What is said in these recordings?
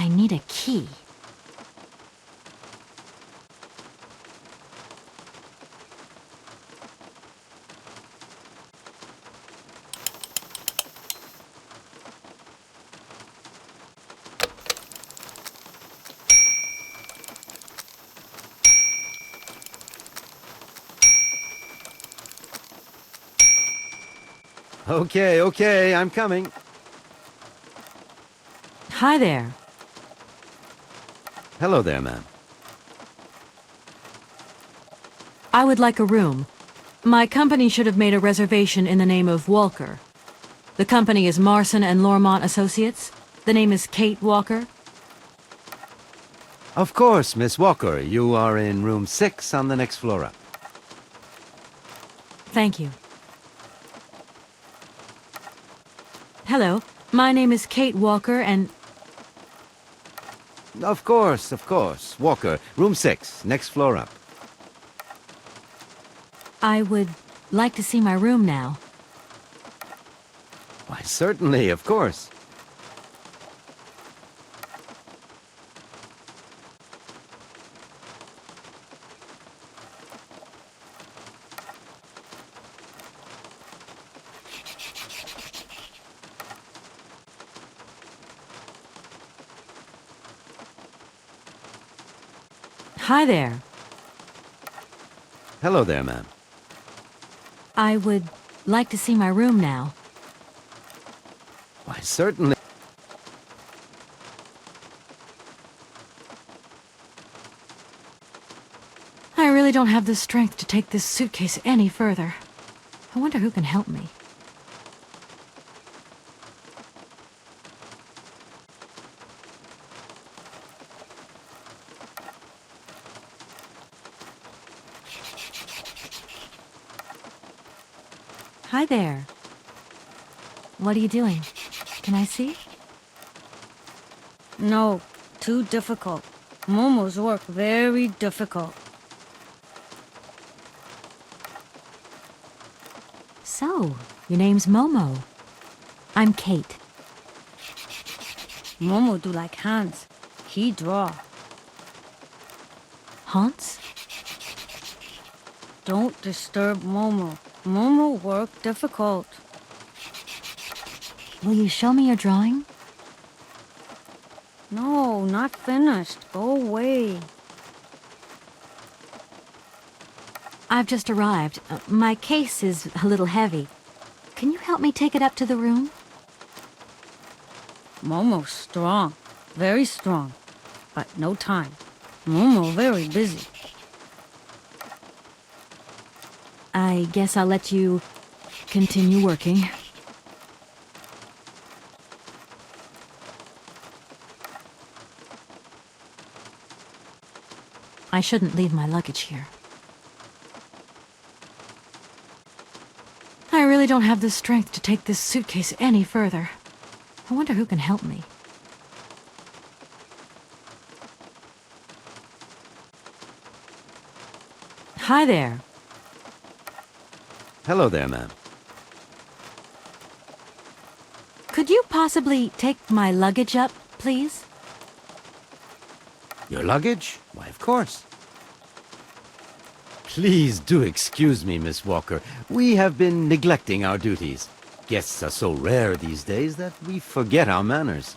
I need a key. Okay, I'm coming. Hi there. Hello there, ma'am. I would like a room. My company should have made a reservation in the name of Walker. The company is Marson and Lormont Associates. The name is Kate Walker. Of course, Miss Walker. You are in room 6 on the next floor up. Thank you. Hello, my name is Kate Walker and... Of course. Walker, room 6, next floor up. I would like to see my room now. Why, certainly, of course. Hi there. Hello there, ma'am. I would like to see my room now. Why, certainly. I really don't have the strength to take this suitcase any further. I wonder who can help me. Hi there. What are you doing? Can I see? No, too difficult. Momo's work very difficult. So, your name's Momo. I'm Kate. Momo do like Hans. He draw. Hans? Don't disturb Momo. Momo work difficult. Will you show me your drawing? No, not finished. Go away. I've just arrived. My case is a little heavy. Can you help me take it up to the room? Momo's strong. Very strong. But no time. Momo very busy. I guess I'll let you continue working. I shouldn't leave my luggage here. I really don't have the strength to take this suitcase any further. I wonder who can help me. Hi there. Hello there, ma'am. Could you possibly take my luggage up, please? Your luggage? Why, of course. Please do excuse me, Miss Walker. We have been neglecting our duties. Guests are so rare these days that we forget our manners.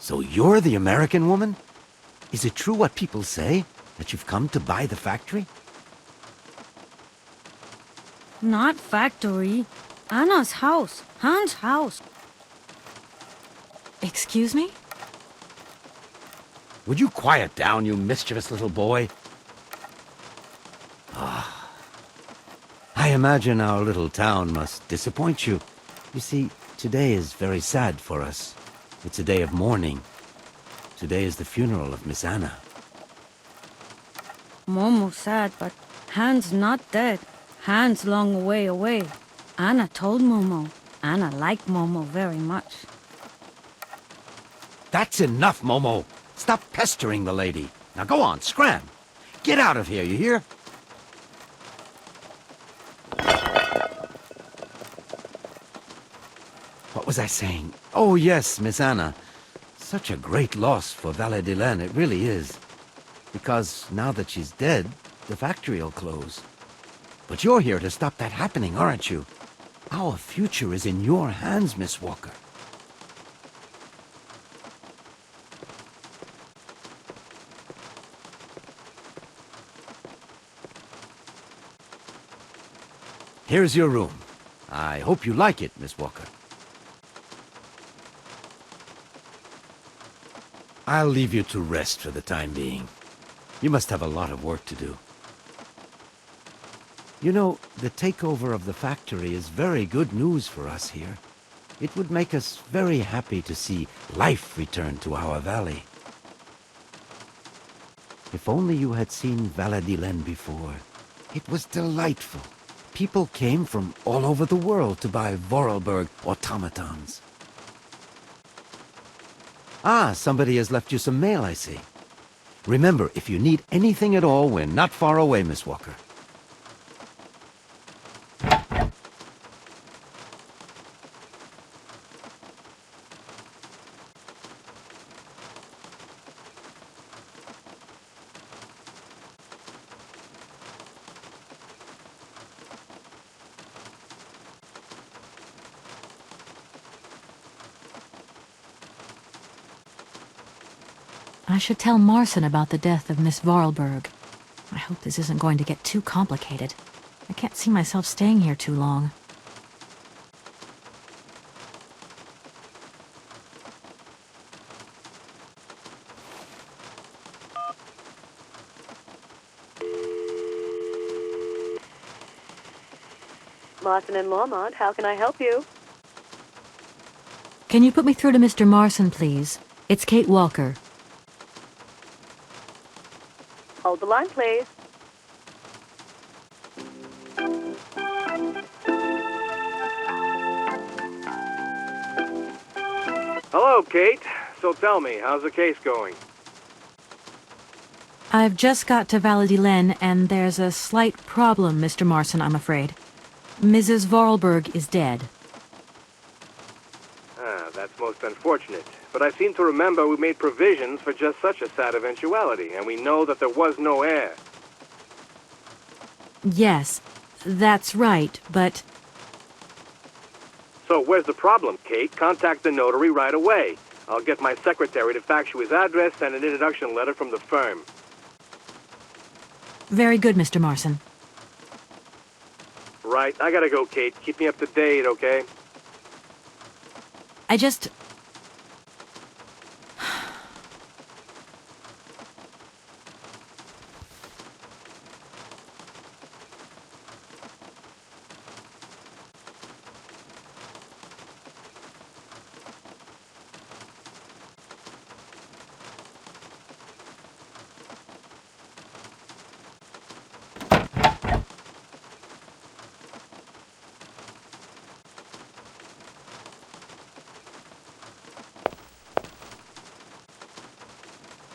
So you're the American woman? Is it true what people say, that you've come to buy the factory? Not factory. Anna's house. Hans' house. Excuse me? Would you quiet down, you mischievous little boy? Ah, I imagine our little town must disappoint you. You see, today is very sad for us. It's a day of mourning. Today is the funeral of Miss Anna. Momo sad, but Hans not dead. Hans long way away. Anna told Momo. Anna liked Momo very much. That's enough, Momo. Stop pestering the lady. Now go on, scram. Get out of here, you hear? was I saying? Oh, yes, Miss Anna. Such a great loss for Valadilene, it really is. Because now that she's dead, the factory'll close. But you're here to stop that happening, aren't you? Our future is in your hands, Miss Walker. Here's your room. I hope you like it, Miss Walker. I'll leave you to rest for the time being. You must have a lot of work to do. You know, the takeover of the factory is very good news for us here. It would make us very happy to see life return to our valley. If only you had seen Valadilene before. It was delightful. People came from all over the world to buy Vorarlberg automatons. Ah, somebody has left you some mail, I see. Remember, if you need anything at all, we're not far away, Miss Walker. I should tell Marson about the death of Miss Vorarlberg. I hope this isn't going to get too complicated. I can't see myself staying here too long. Marson and Lormont, how can I help you? Can you put me through to Mr. Marson, please? It's Kate Walker. Hold the line, please. Hello, Kate. So tell me, how's the case going? I've just got to Valadilene, and there's a slight problem, Mr. Marson, I'm afraid. Mrs. Vorarlberg is dead. Ah, that's most unfortunate. But I seem to remember we made provisions for just such a sad eventuality, and we know that there was no heir. Yes, that's right, but... So where's the problem, Kate? Contact the notary right away. I'll get my secretary to fax you his address and an introduction letter from the firm. Very good, Mr. Marson. Right, I gotta go, Kate. Keep me up to date, okay? I just...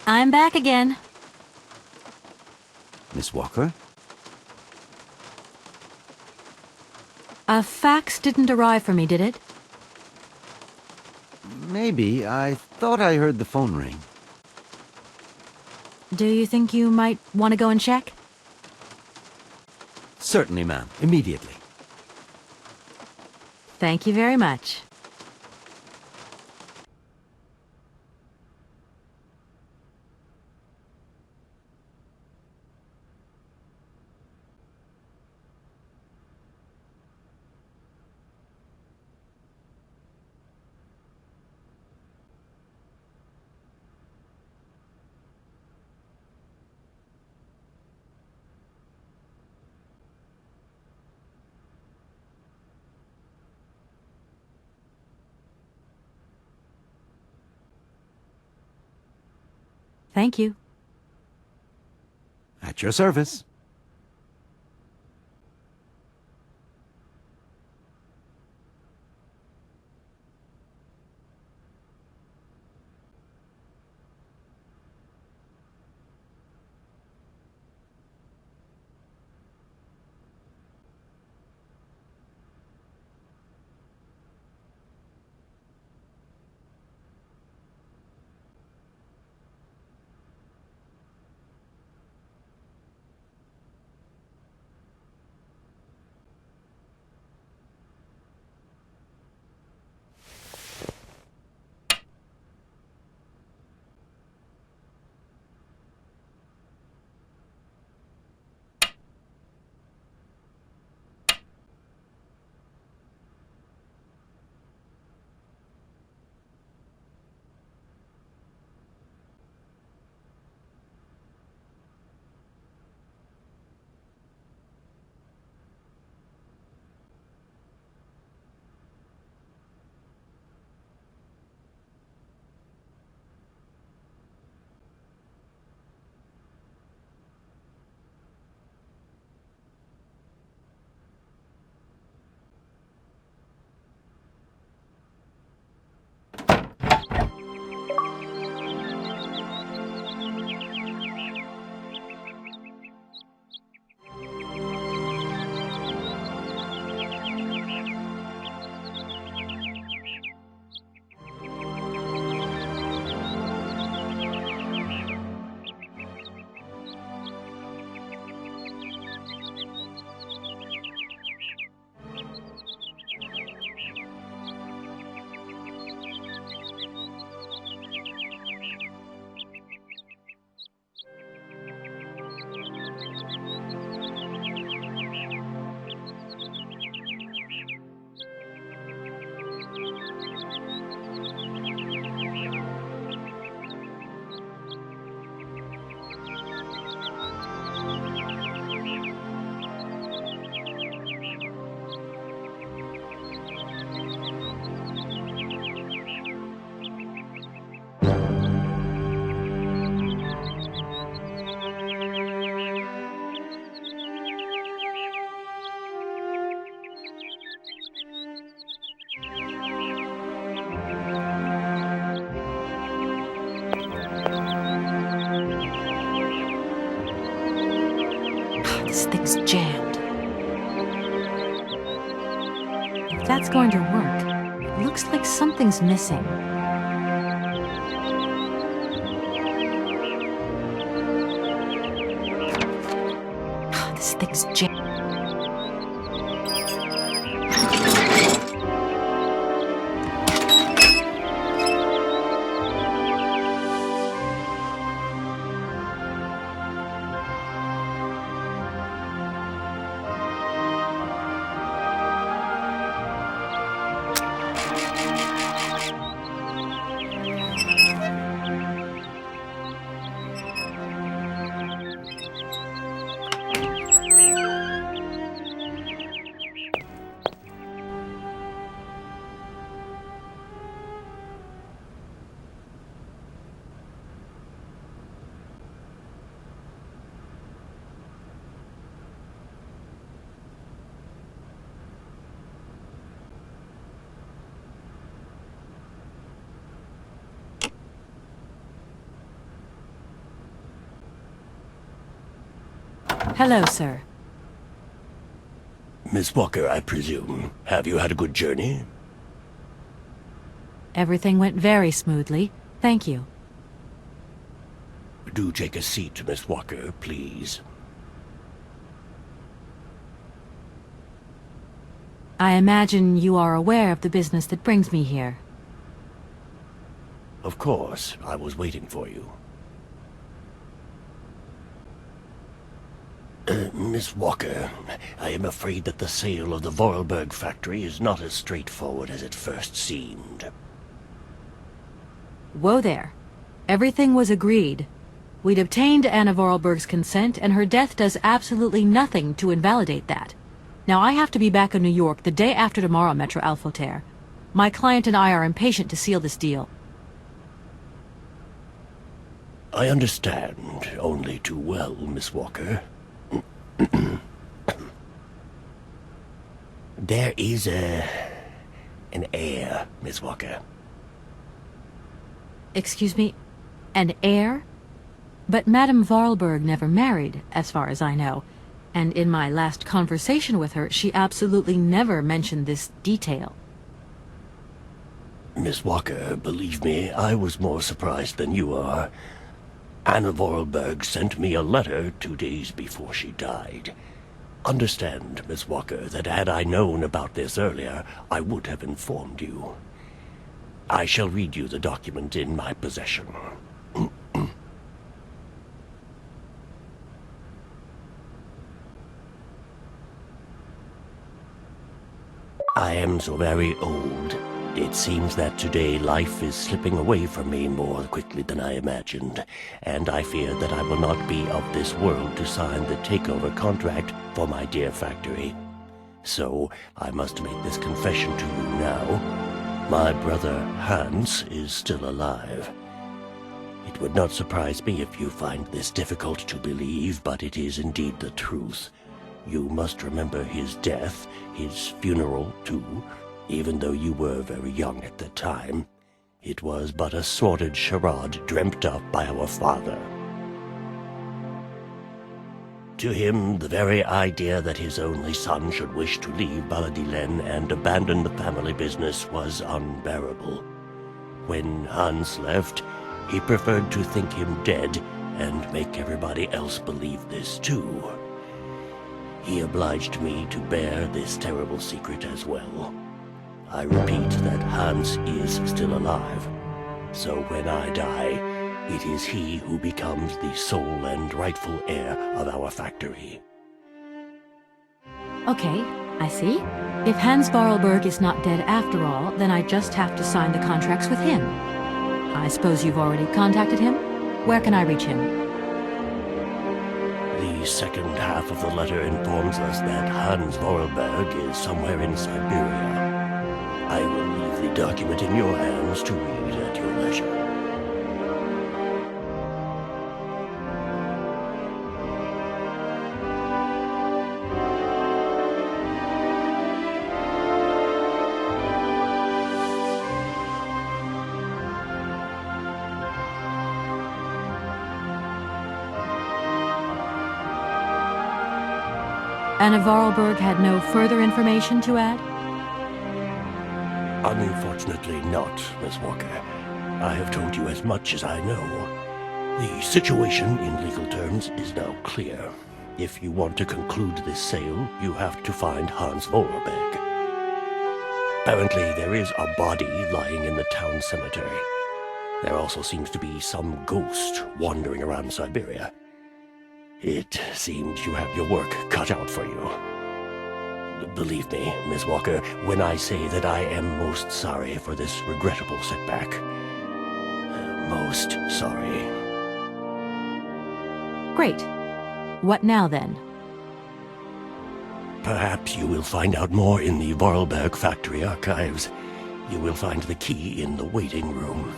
I'm back again. Miss Walker? A fax didn't arrive for me, did it? Maybe. I thought I heard the phone ring. Do you think you might want to go and check? Certainly, ma'am. Immediately. Thank you very much. Thank you. At your service. thing's jammed. If that's going to work, it looks like something's missing. This thing's jammed. Hello, sir. Miss Walker, I presume. Have you had a good journey? Everything went very smoothly. Thank you. Do take a seat, Miss Walker, please. I imagine you are aware of the business that brings me here. Of course, I was waiting for you. Miss Walker, I am afraid that the sale of the Vorarlberg factory is not as straightforward as it first seemed. Whoa there. Everything was agreed. We'd obtained Anna Vorarlberg's consent, and her death does absolutely nothing to invalidate that. Now I have to be back in New York the day after tomorrow, Metro Alphoter. My client and I are impatient to seal this deal. I understand only too well, Miss Walker. There is an heir, Miss Walker. Excuse me? An heir? But Madame Vorarlberg never married, as far as I know. And in my last conversation with her, she absolutely never mentioned this detail. Miss Walker, believe me, I was more surprised than you are. Anna Vorarlberg sent me a letter 2 days before she died. Understand, Miss Walker, that had I known about this earlier, I would have informed you. I shall read you the document in my possession. I am so very old. It seems that today life is slipping away from me more quickly than I imagined, and I fear that I will not be of this world to sign the takeover contract for my dear factory. So I must make this confession to you now. My brother Hans is still alive. It would not surprise me if you find this difficult to believe, but it is indeed the truth. You must remember his death, his funeral too. Even though you were very young at the time, it was but a sordid charade dreamt up by our father. To him, the very idea that his only son should wish to leave Valadilene and abandon the family business was unbearable. When Hans left, he preferred to think him dead and make everybody else believe this too. He obliged me to bear this terrible secret as well. I repeat that Hans is still alive, so when I die, it is he who becomes the sole and rightful heir of our factory. Okay, I see. If Hans Vorarlberg is not dead after all, then I just have to sign the contracts with him. I suppose you've already contacted him? Where can I reach him? The second half of the letter informs us that Hans Vorarlberg is somewhere in Syberia. I will leave the document in your hands to read at your leisure. Anna Vorarlberg had no further information to add? Unfortunately not, Miss Walker. I have told you as much as I know. The situation, in legal terms, is now clear. If you want to conclude this sale, you have to find Hans Vorarlberg. Apparently, there is a body lying in the town cemetery. There also seems to be some ghost wandering around Syberia. It seems you have your work cut out for you. Believe me, Miss Walker, when I say that I am most sorry for this regrettable setback. Most sorry. Great. What now, then? Perhaps you will find out more in the Vorarlberg factory archives. You will find the key in the waiting room.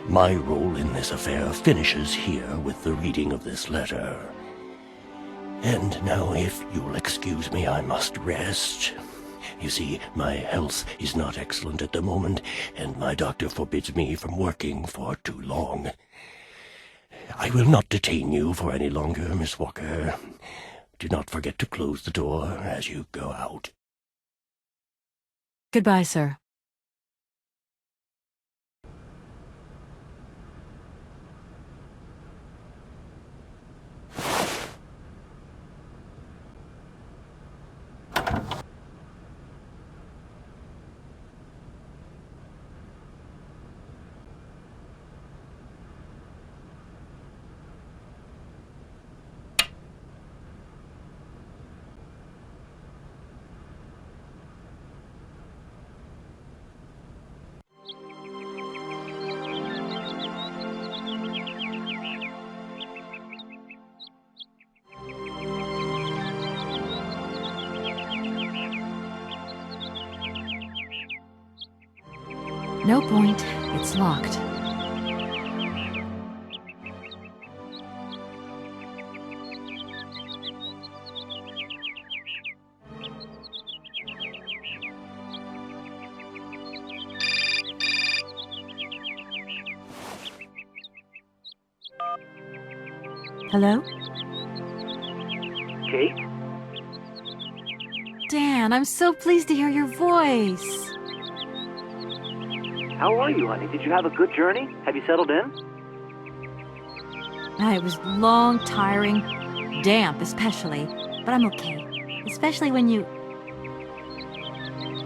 My role in this affair finishes here with the reading of this letter. And now, if you'll excuse me, I must rest. You see, my health is not excellent at the moment, and my doctor forbids me from working for too long. I will not detain you for any longer, Miss Walker. Do not forget to close the door as you go out. Goodbye, sir. No point. It's locked. Hello? Kate? Dan, I'm so pleased to hear your voice. How are you, honey? Did you have a good journey? Have you settled in? It was long, tiring, damp especially, but I'm okay. Especially when you...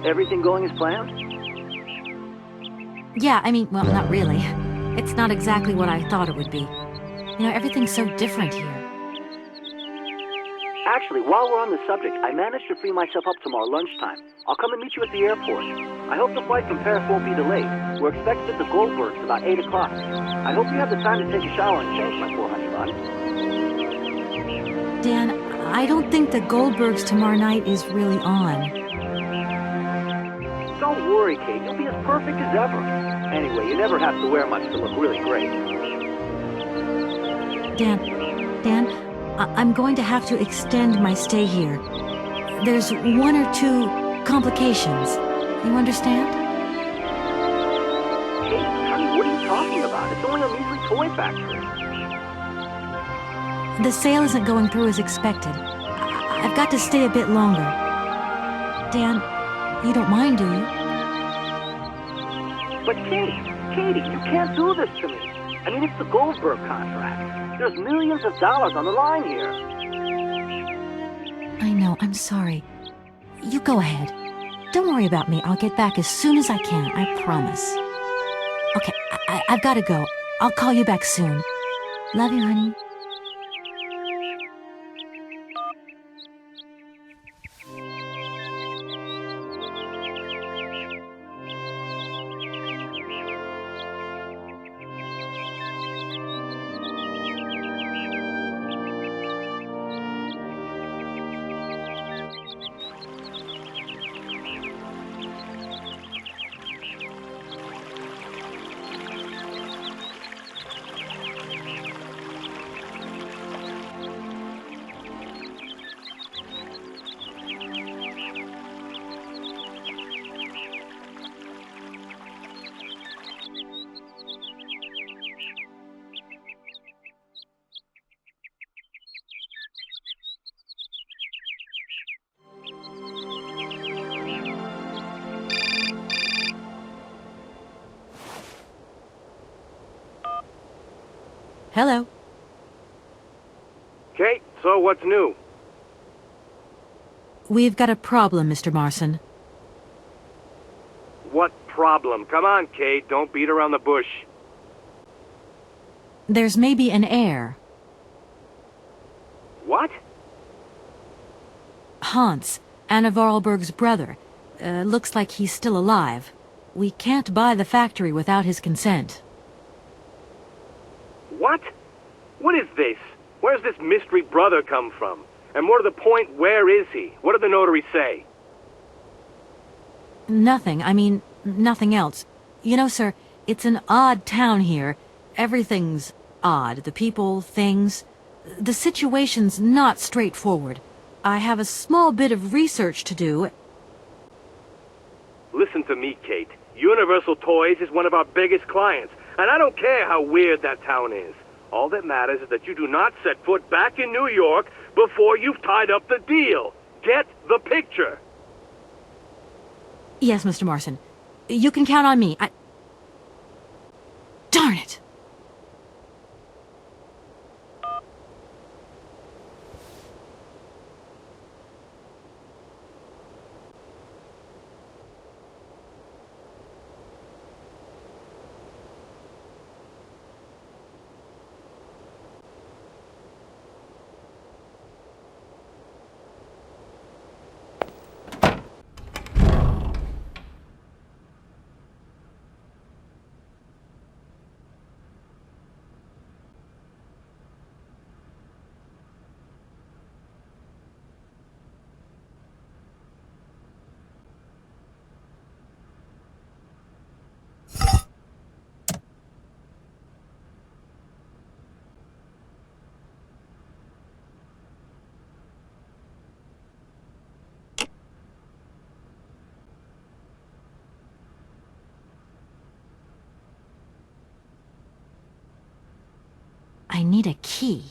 Everything going as planned? Yeah, I mean, well, not really. It's not exactly what I thought it would be. You know, everything's so different here. Actually, while we're on the subject, I managed to free myself up tomorrow lunchtime. I'll come and meet you at the airport. I hope the flight from Paris won't be delayed. We're expected at the Goldbergs about 8 o'clock. I hope you have the time to take a shower and change, my poor honey bun. Dan, I don't think the Goldbergs tomorrow night is really on. Don't worry, Kate. You'll be as perfect as ever. Anyway, you never have to wear much to look really great. Dan, I'm going to have to extend my stay here. There's 1 or 2 complications. You understand? Kate, honey, what are you talking about? It's only a measly toy factory. The sale isn't going through as expected. I've got to stay a bit longer. Dan, you don't mind, do you? But Katie, you can't do this to me. I mean, it's the Goldberg contract. There's millions of dollars on the line here. I know, I'm sorry. You go ahead. Don't worry about me. I'll get back as soon as I can, I promise. Okay, I've got to go. I'll call you back soon. Love you, honey. Hello. Kate, so what's new? We've got a problem, Mr. Marson. What problem? Come on, Kate, don't beat around the bush. There's maybe an heir. What? Hans, Anna Vorarlberg's brother. Looks like he's still alive. We can't buy the factory without his consent. What? What is this? Where's this mystery brother come from? And more to the point, where is he? What did the notary say? Nothing. I mean, nothing else. You know, sir, it's an odd town here. Everything's odd. The people, things. The situation's not straightforward. I have a small bit of research to do. Listen to me, Kate. Universal Toys is one of our biggest clients, and I don't care how weird that town is. All that matters is that you do not set foot back in New York before you've tied up the deal. Get the picture. Yes, Mr. Marson. You can count on me. Darn it! I need a key.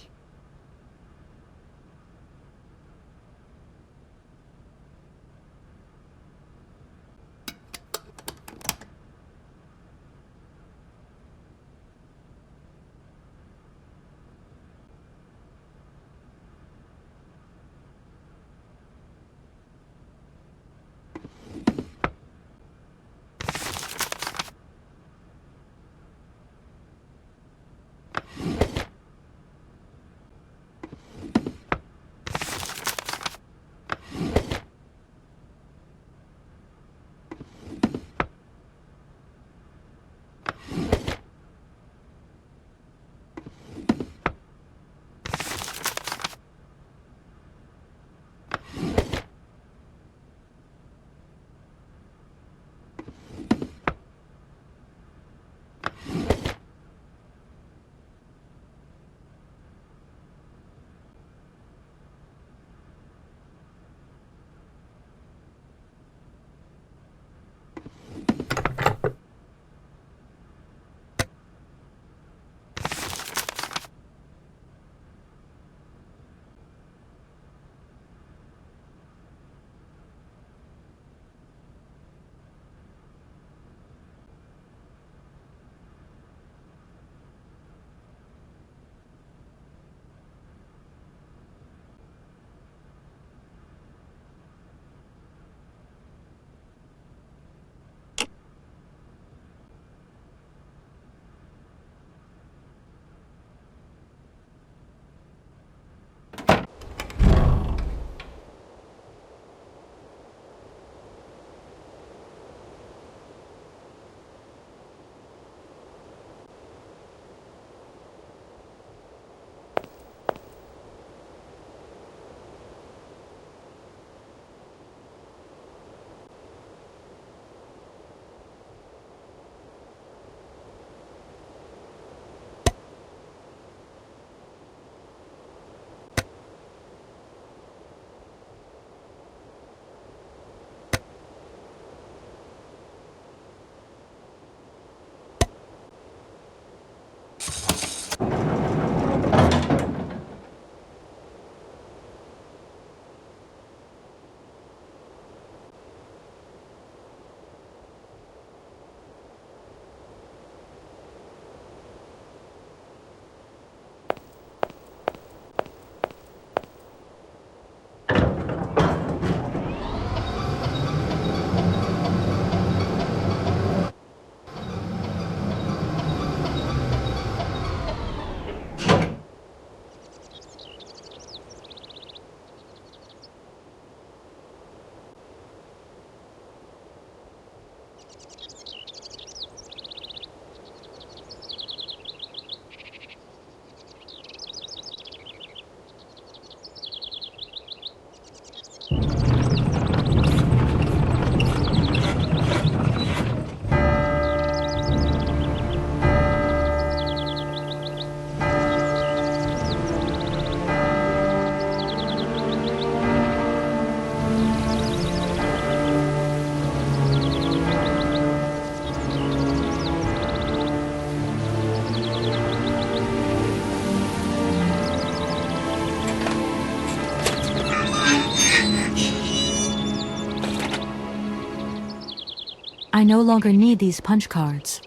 I no longer need these punch cards.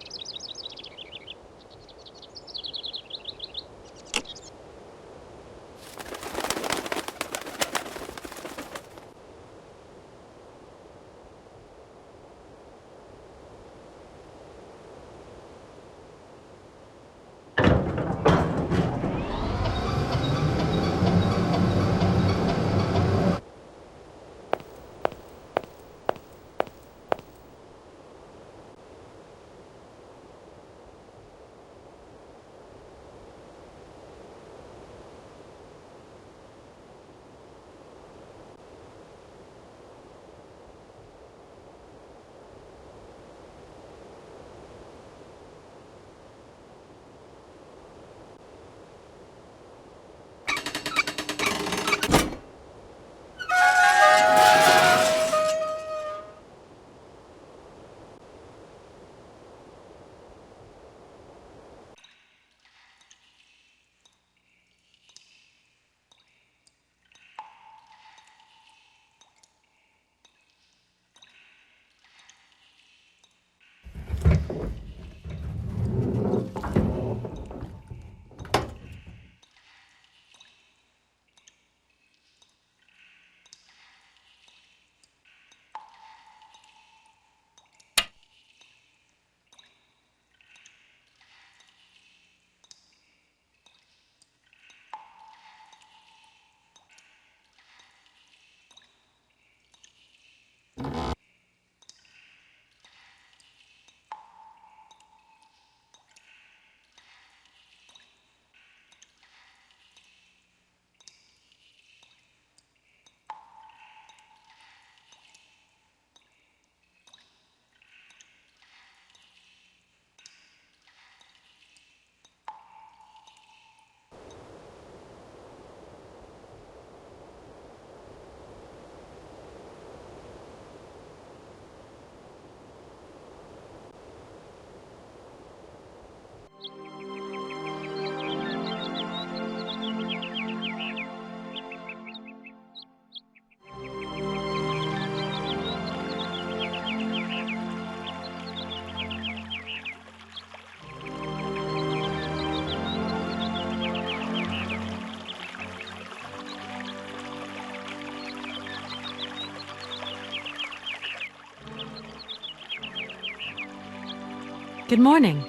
Good morning.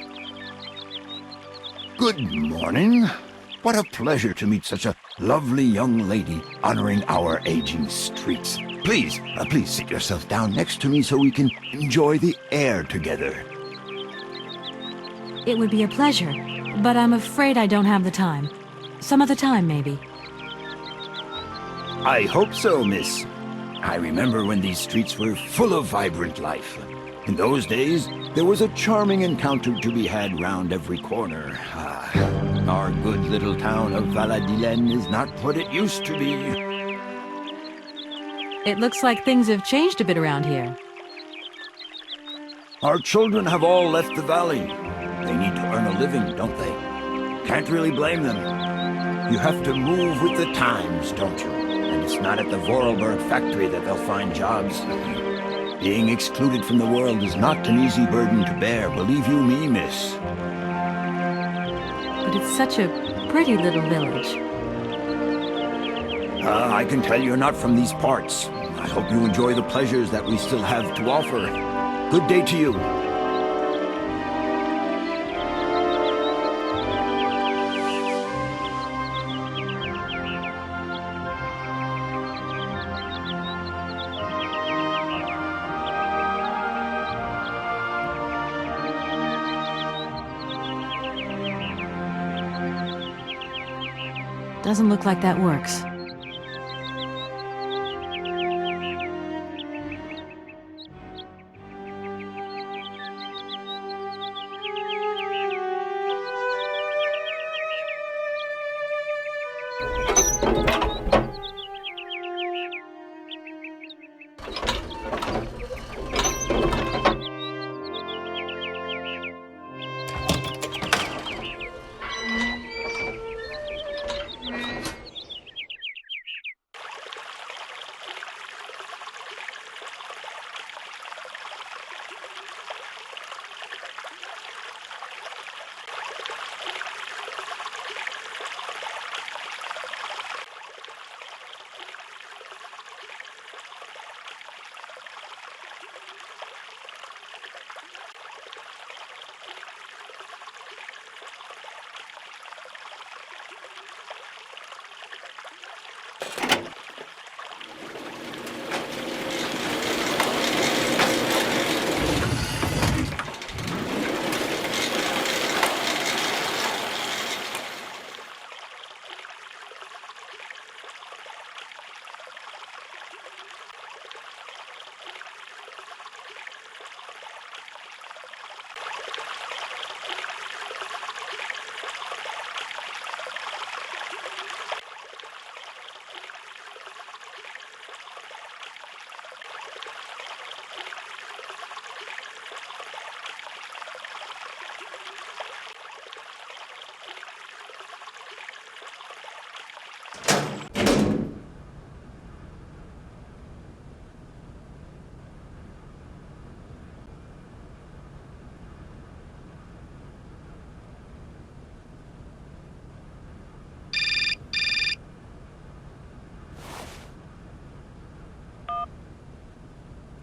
Good morning. What a pleasure to meet such a lovely young lady honoring our aging streets. Please sit yourself down next to me so we can enjoy the air together. It would be a pleasure, but I'm afraid I don't have the time. Some other time, maybe. I hope so, miss. I remember when these streets were full of vibrant life. In those days, there was a charming encounter to be had round every corner. Our good little town of Valadilene is not what it used to be. It looks like things have changed a bit around here. Our children have all left the valley. They need to earn a living, don't they? Can't really blame them. You have to move with the times, don't you? And it's not at the Vorarlberg factory that they'll find jobs. Being excluded from the world is not an easy burden to bear, believe you me, miss. But it's such a pretty little village. I can tell you're not from these parts. I hope you enjoy the pleasures that we still have to offer. Good day to you. Doesn't look like that works.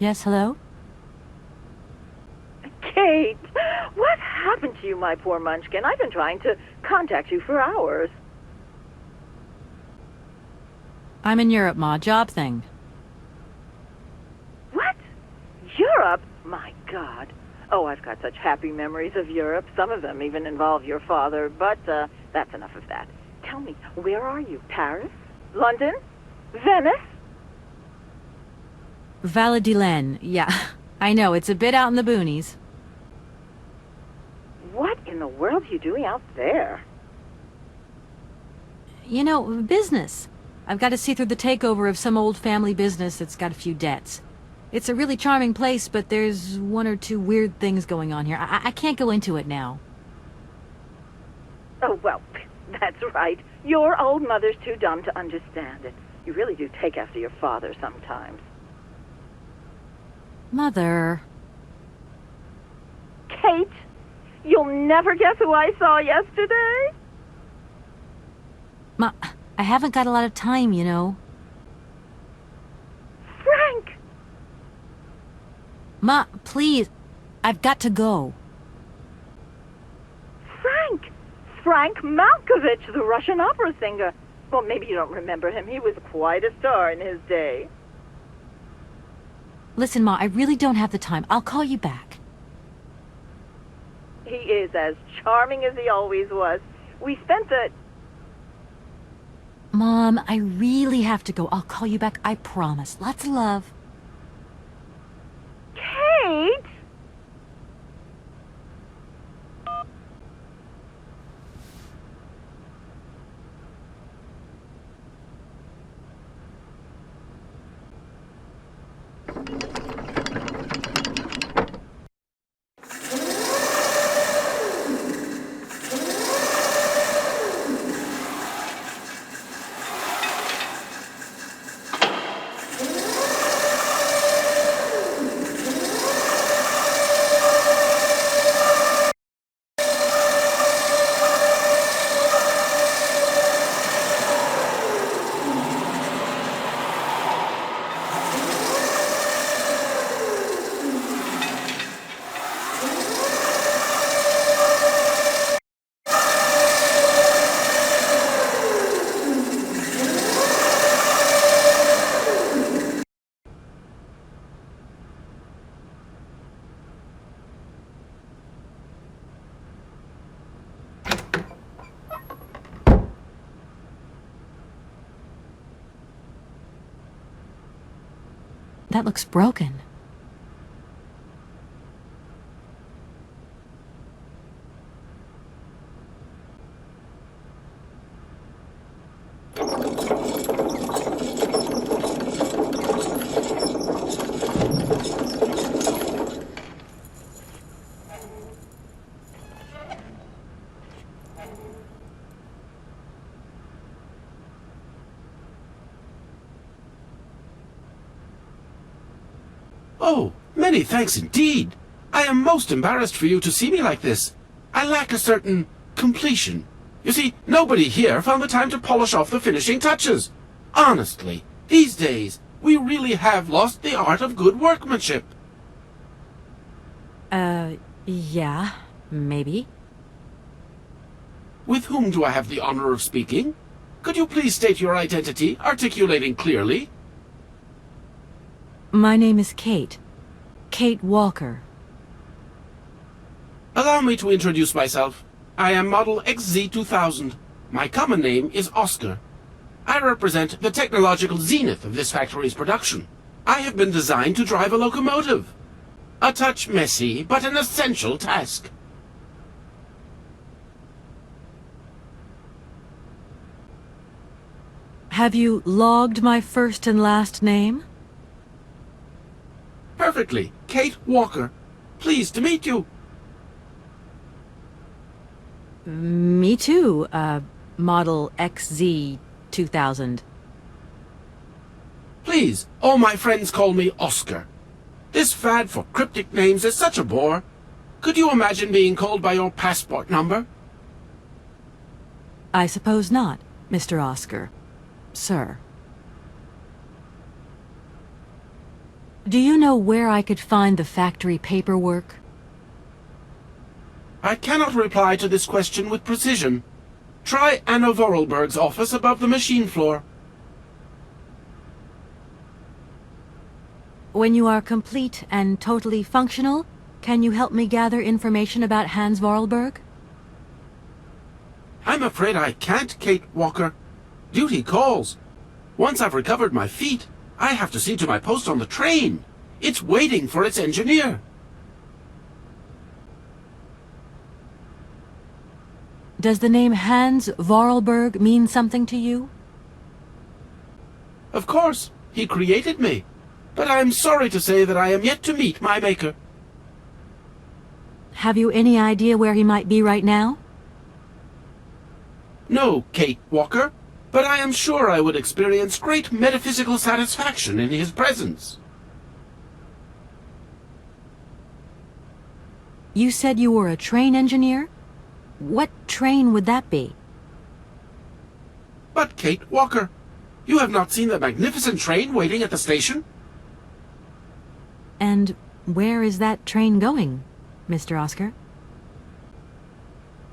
Yes, hello? Kate, what happened to you, my poor munchkin? I've been trying to contact you for hours. I'm in Europe, Ma. Job thing. What? Europe? My God. Oh, I've got such happy memories of Europe. Some of them even involve your father, but that's enough of that. Tell me, where are you? Paris? London? Venice? Valadilene. Yeah, I know. It's a bit out in the boonies. What in the world are you doing out there? You know, business. I've got to see through the takeover of some old family business that's got a few debts. It's a really charming place, but there's one or two weird things going on here. I can't go into it now. Oh, well, that's right. Your old mother's too dumb to understand it. You really do take after your father sometimes. Mother... Kate, you'll never guess who I saw yesterday? Ma, I haven't got a lot of time, you know. Frank! Ma, please. I've got to go. Frank! Frank Malkovich, the Russian opera singer. Well, maybe you don't remember him. He was quite a star in his day. Listen, Ma, I really don't have the time. I'll call you back. He is as charming as he always was. We spent the... Mom, I really have to go. I'll call you back, I promise. Lots of love. Kate! That looks broken. Oh, many thanks indeed. I am most embarrassed for you to see me like this. I lack a certain completion. You see, nobody here found the time to polish off the finishing touches. Honestly, these days, we really have lost the art of good workmanship. Yeah, maybe. With whom do I have the honor of speaking? Could you please state your identity, articulating clearly? My name is Kate. Kate Walker. Allow me to introduce myself. I am Model XZ2000. My common name is Oscar. I represent the technological zenith of this factory's production. I have been designed to drive a locomotive. A touch messy, but an essential task. Have you logged my first and last name? Perfectly. Kate Walker. Pleased to meet you. Me too, Model XZ2000. 2000. Please, all my friends call me Oscar. This fad for cryptic names is such a bore. Could you imagine being called by your passport number? I suppose not, Mr. Oscar. Sir. Do you know where I could find the factory paperwork? I cannot reply to this question with precision. Try Anna Vorarlberg's office above the machine floor. When you are complete and totally functional, can you help me gather information about Hans Vorarlberg? I'm afraid I can't, Kate Walker. Duty calls. Once I've recovered my feet, I have to see to my post on the train. It's waiting for its engineer. Does the name Hans Vorarlberg mean something to you? Of course, he created me. But I'm sorry to say that I am yet to meet my maker. Have you any idea where he might be right now? No, Kate Walker, but I am sure I would experience great metaphysical satisfaction in his presence. You said you were a train engineer? What train would that be? But, Kate Walker, you have not seen the magnificent train waiting at the station? And where is that train going, Mr. Oscar?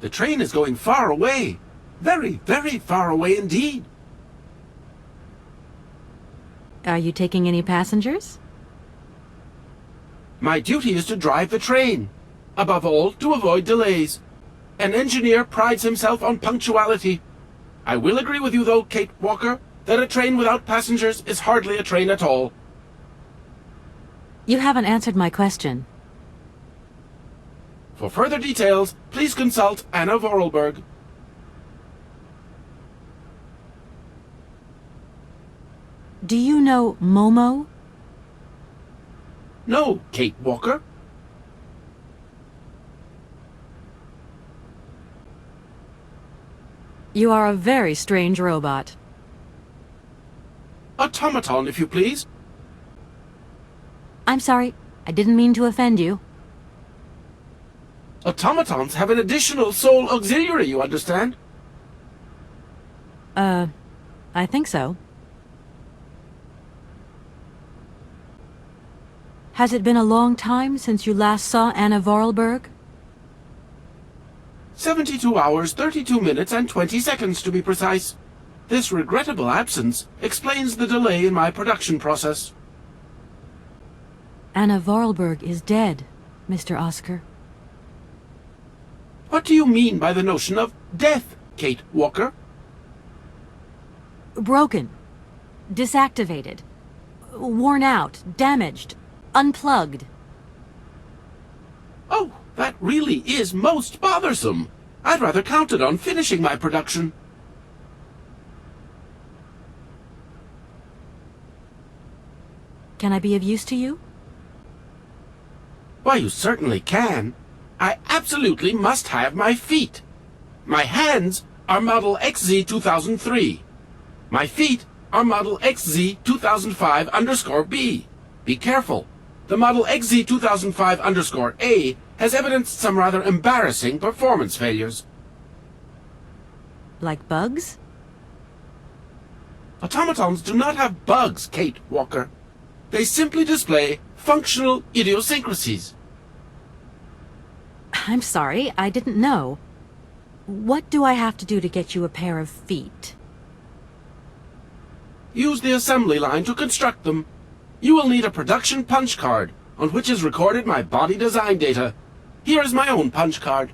The train is going far away. Very, very far away indeed. Are you taking any passengers? My duty is to drive the train. Above all, to avoid delays. An engineer prides himself on punctuality. I will agree with you, though, Kate Walker, that a train without passengers is hardly a train at all. You haven't answered my question. For further details, please consult Anna Vorarlberg. Do you know Momo? No, Kate Walker. You are a very strange robot. Automaton, if you please. I'm sorry, I didn't mean to offend you. Automatons have an additional soul auxiliary, you understand? I think so. Has it been a long time since you last saw Anna Vorarlberg? 72 hours, 32 minutes, and 20 seconds to be precise. This regrettable absence explains the delay in my production process. Anna Vorarlberg is dead, Mr. Oscar. What do you mean by the notion of death, Kate Walker? Broken. Disactivated. Worn out. Damaged. Unplugged. Oh, that really is most bothersome. I'd rather counted on finishing my production. Can I be of use to you? Why, you certainly can. I absolutely must have my feet. My hands are model XZ2003. My feet are model XZ2005_B. Be careful. The model XZ2005_A has evidenced some rather embarrassing performance failures. Like bugs? Automatons do not have bugs, Kate Walker. They simply display functional idiosyncrasies. I'm sorry, I didn't know. What do I have to do to get you a pair of feet? Use the assembly line to construct them. You will need a production punch card, on which is recorded my body design data. Here is my own punch card.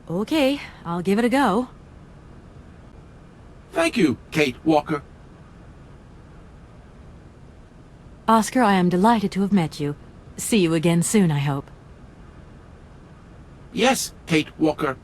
Okay, I'll give it a go. Thank you, Kate Walker. Oscar, I am delighted to have met you. See you again soon, I hope. Yes, Kate Walker.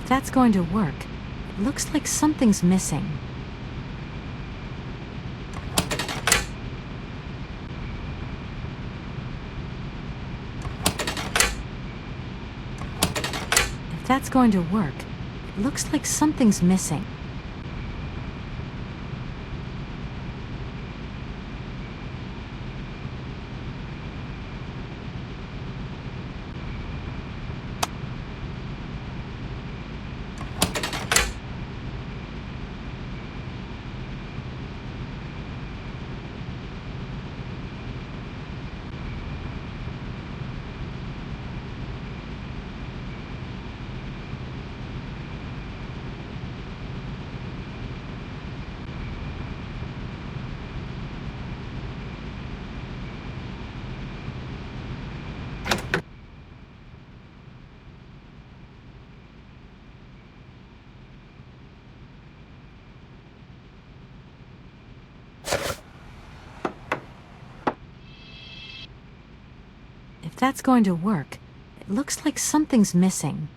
If that's going to work, it looks like something's missing. If that's going to work, it looks like something's missing. If that's going to work, it looks like something's missing.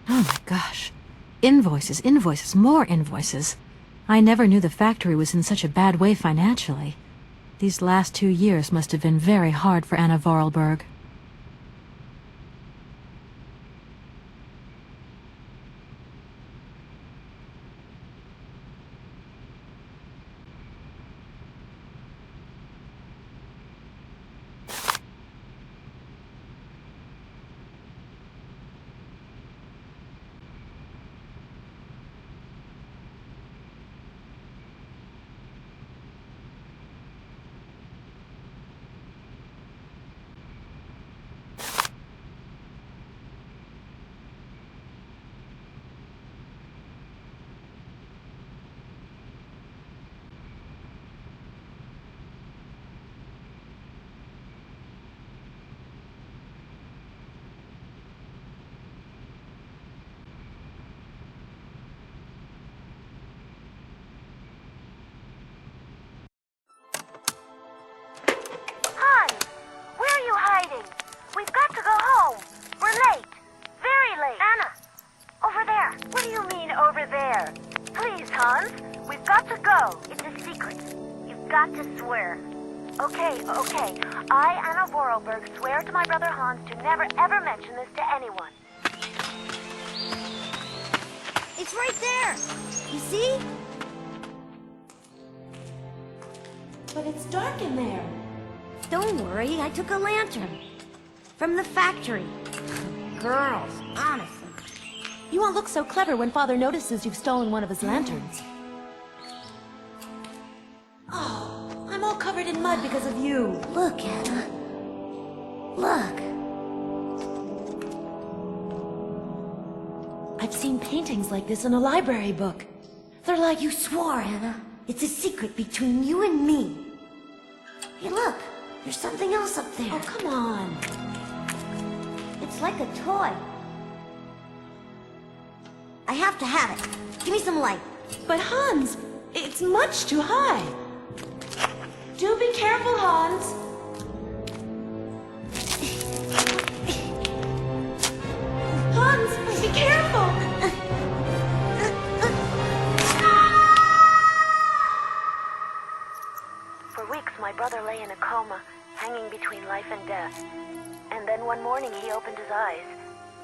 Oh my gosh. Invoices, invoices, more invoices. I never knew the factory was in such a bad way financially. These last 2 years must have been very hard for Anna Vorarlberg. We've got to go home. We're late. Very late. Anna, over there. What do you mean, over there? Please, Hans, we've got to go. It's a secret. You've got to swear. Okay. I, Anna Vorarlberg, swear to my brother Hans to never, ever mention this to anyone. It's right there. You see? But it's dark in there. Don't worry, I took a lantern. From the factory. Girls, honestly. You won't look so clever when Father notices you've stolen one of his lanterns. Oh, I'm all covered in mud because of you. Look, Anna. Look. I've seen paintings like this in a library book. They're like... You swore, Anna. It's a secret between you and me. Hey, look. There's something else up there. Oh, come on. It's like a toy. I have to have it. Give me some light. But Hans, it's much too high. Do be careful, Hans. Hans, be careful. For weeks, my brother lay in a coma, hanging between life and death. And then one morning he opened his eyes,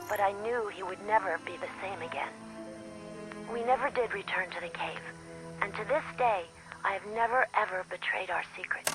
but I knew he would never be the same again. We never did return to the cave, and to this day, I have never ever betrayed our secret.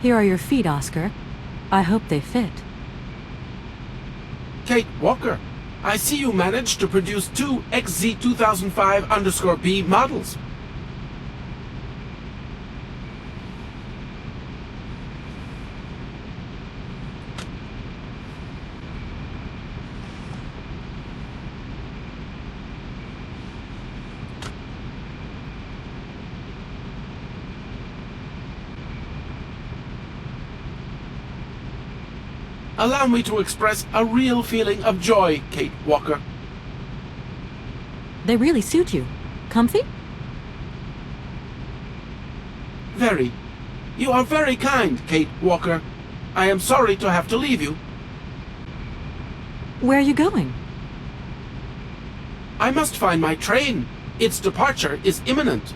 Here are your feet, Oscar. I hope they fit. Kate Walker, I see you managed to produce 2 XZ2005_B models. Allow me to express a real feeling of joy, Kate Walker. They really suit you. Comfy? Very. You are very kind, Kate Walker. I am sorry to have to leave you. Where are you going? I must find my train. Its departure is imminent.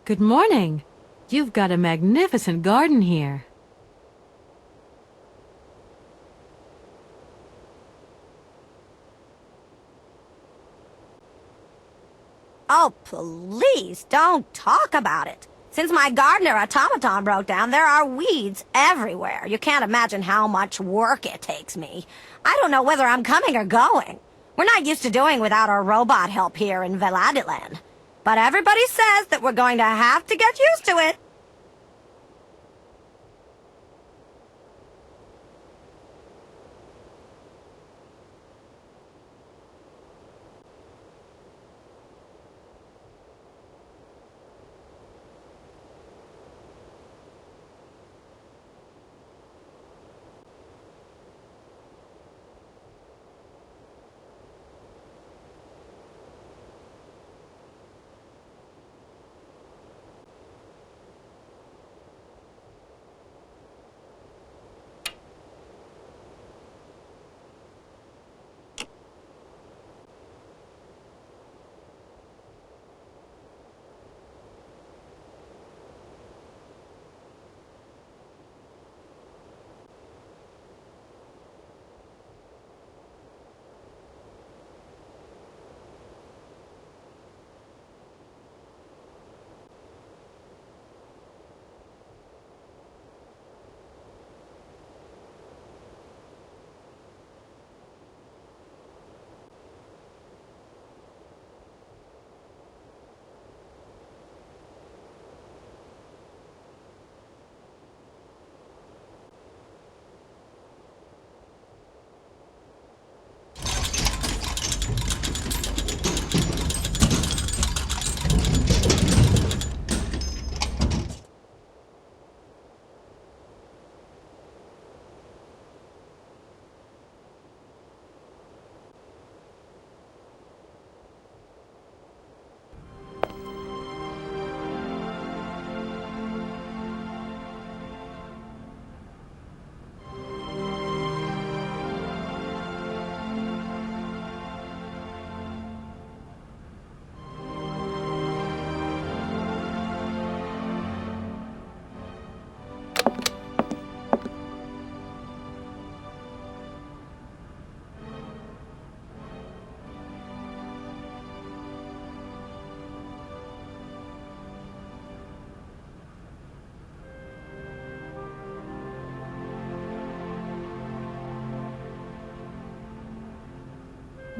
Good morning. You've got a magnificent garden here. Oh, please, don't talk about it. Since my gardener automaton broke down, there are weeds everywhere. You can't imagine how much work it takes me. I don't know whether I'm coming or going. We're not used to doing without our robot help here in Valadilene. But everybody says that we're going to have to get used to it.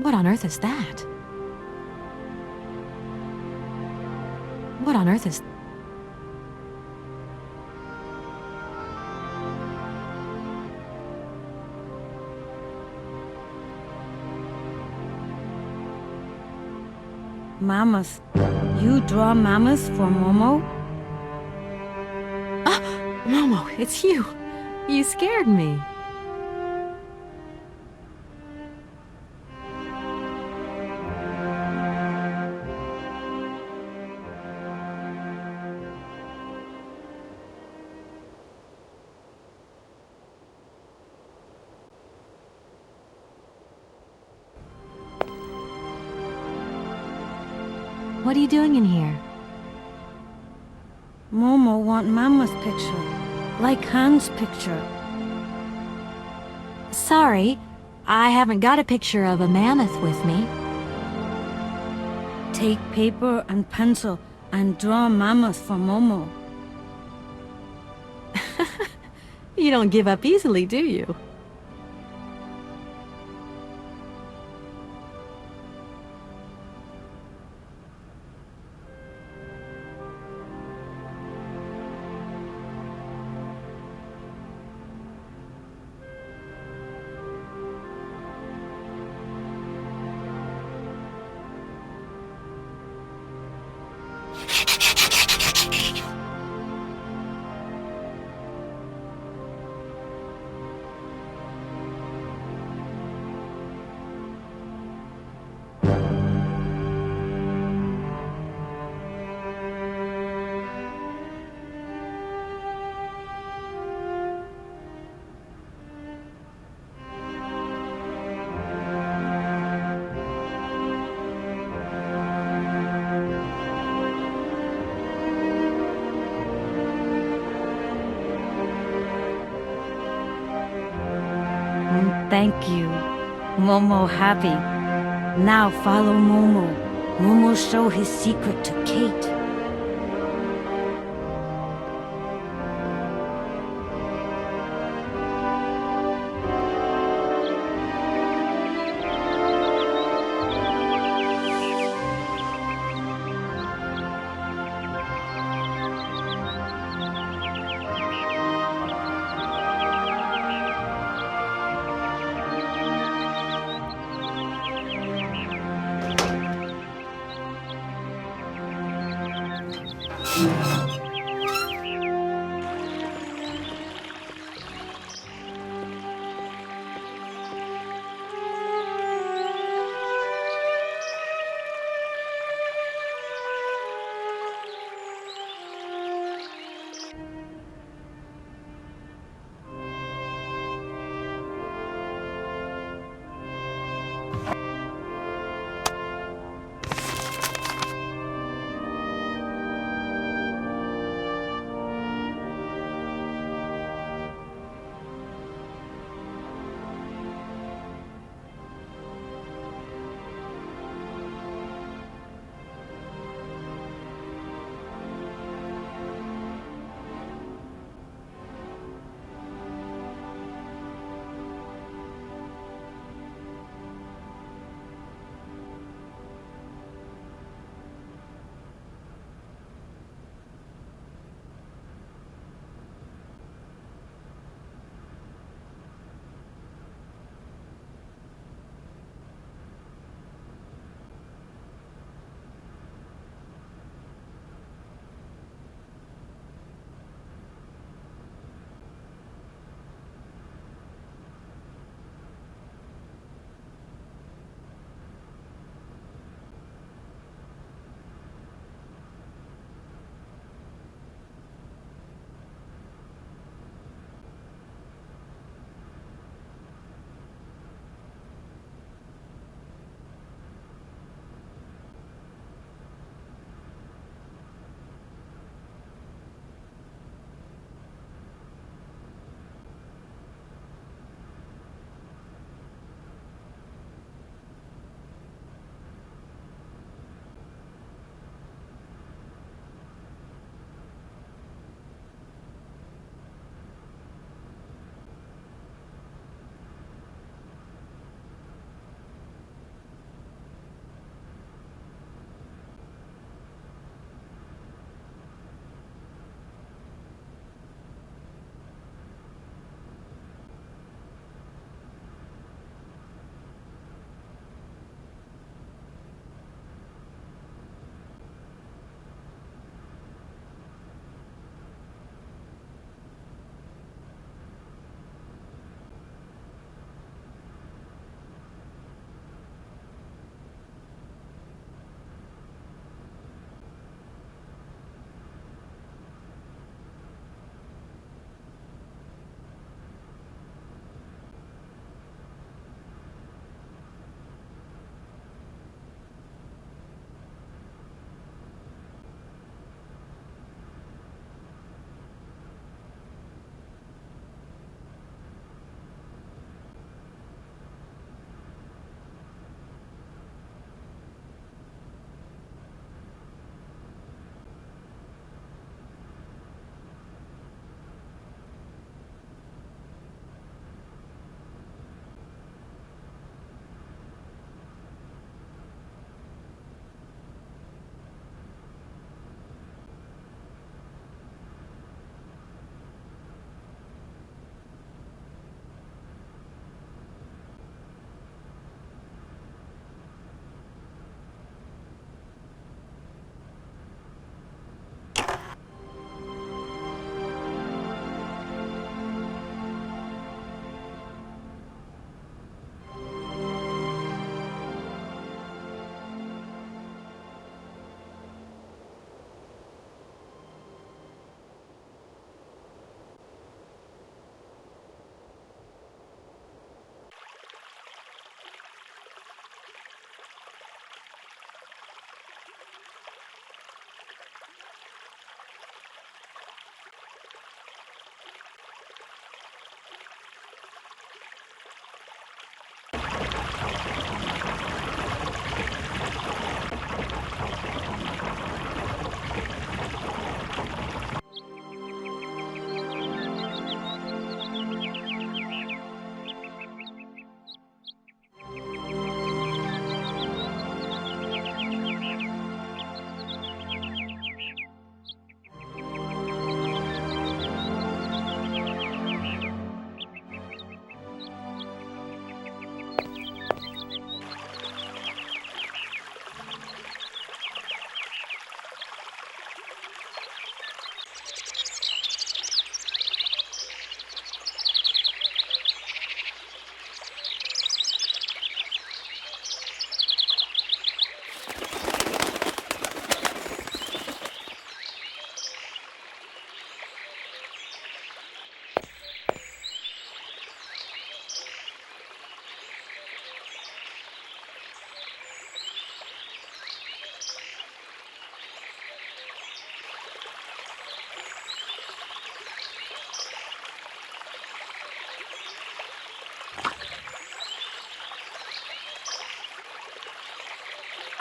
What on earth is that? What on earth is... Mammoth. You draw mammoths for Momo? Ah, Momo, it's you. You scared me. What are you doing in here? Momo want mammoth picture. Like Hans' picture. Sorry, I haven't got a picture of a mammoth with me. Take paper and pencil and draw mammoth for Momo. You don't give up easily, do you? Thank you. Momo happy. Now follow Momo. Momo show his secret to Kate.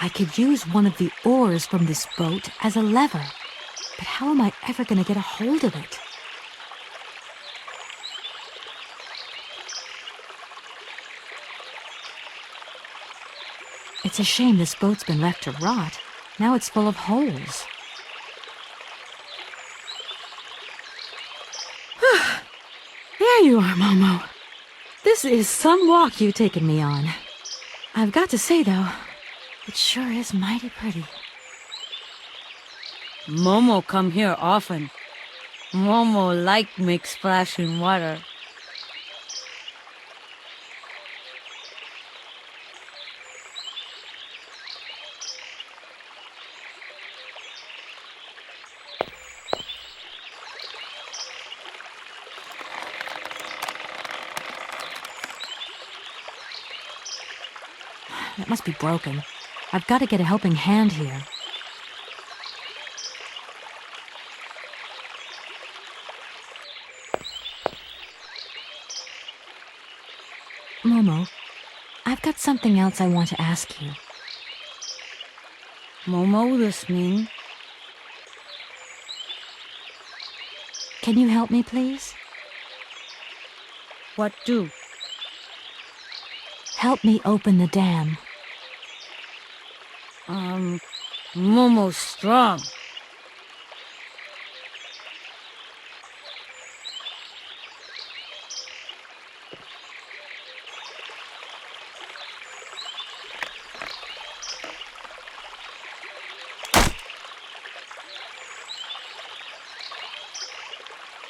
I could use one of the oars from this boat as a lever. But how am I ever going to get a hold of it? It's a shame this boat's been left to rot. Now it's full of holes. There you are, Momo. This is some walk you've taken me on. I've got to say, though, it sure is mighty pretty. Momo come here often. Momo like make splash in water. That must be broken. I've got to get a helping hand here. Momo, I've got something else I want to ask you. Momo listening. Can you help me, please? What do? Help me open the dam. Momo's strong.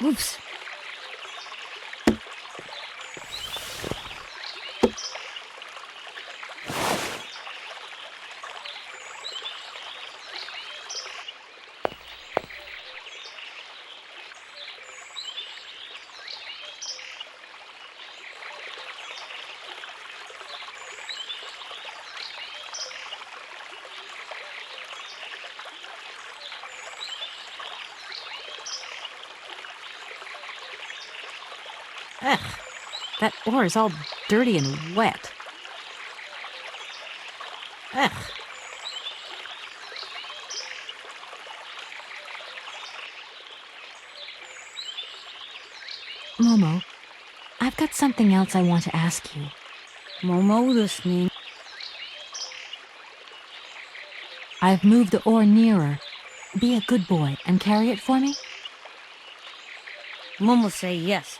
Oops. Ugh, that oar is all dirty and wet. Ugh. Momo, I've got something else I want to ask you. Momo listening. I've moved the oar nearer. Be a good boy and carry it for me? Momo say yes.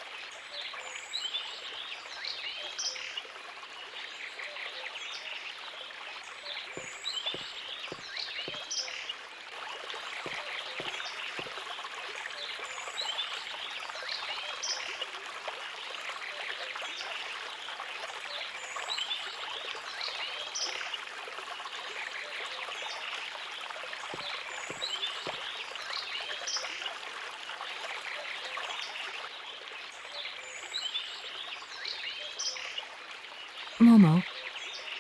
Momo,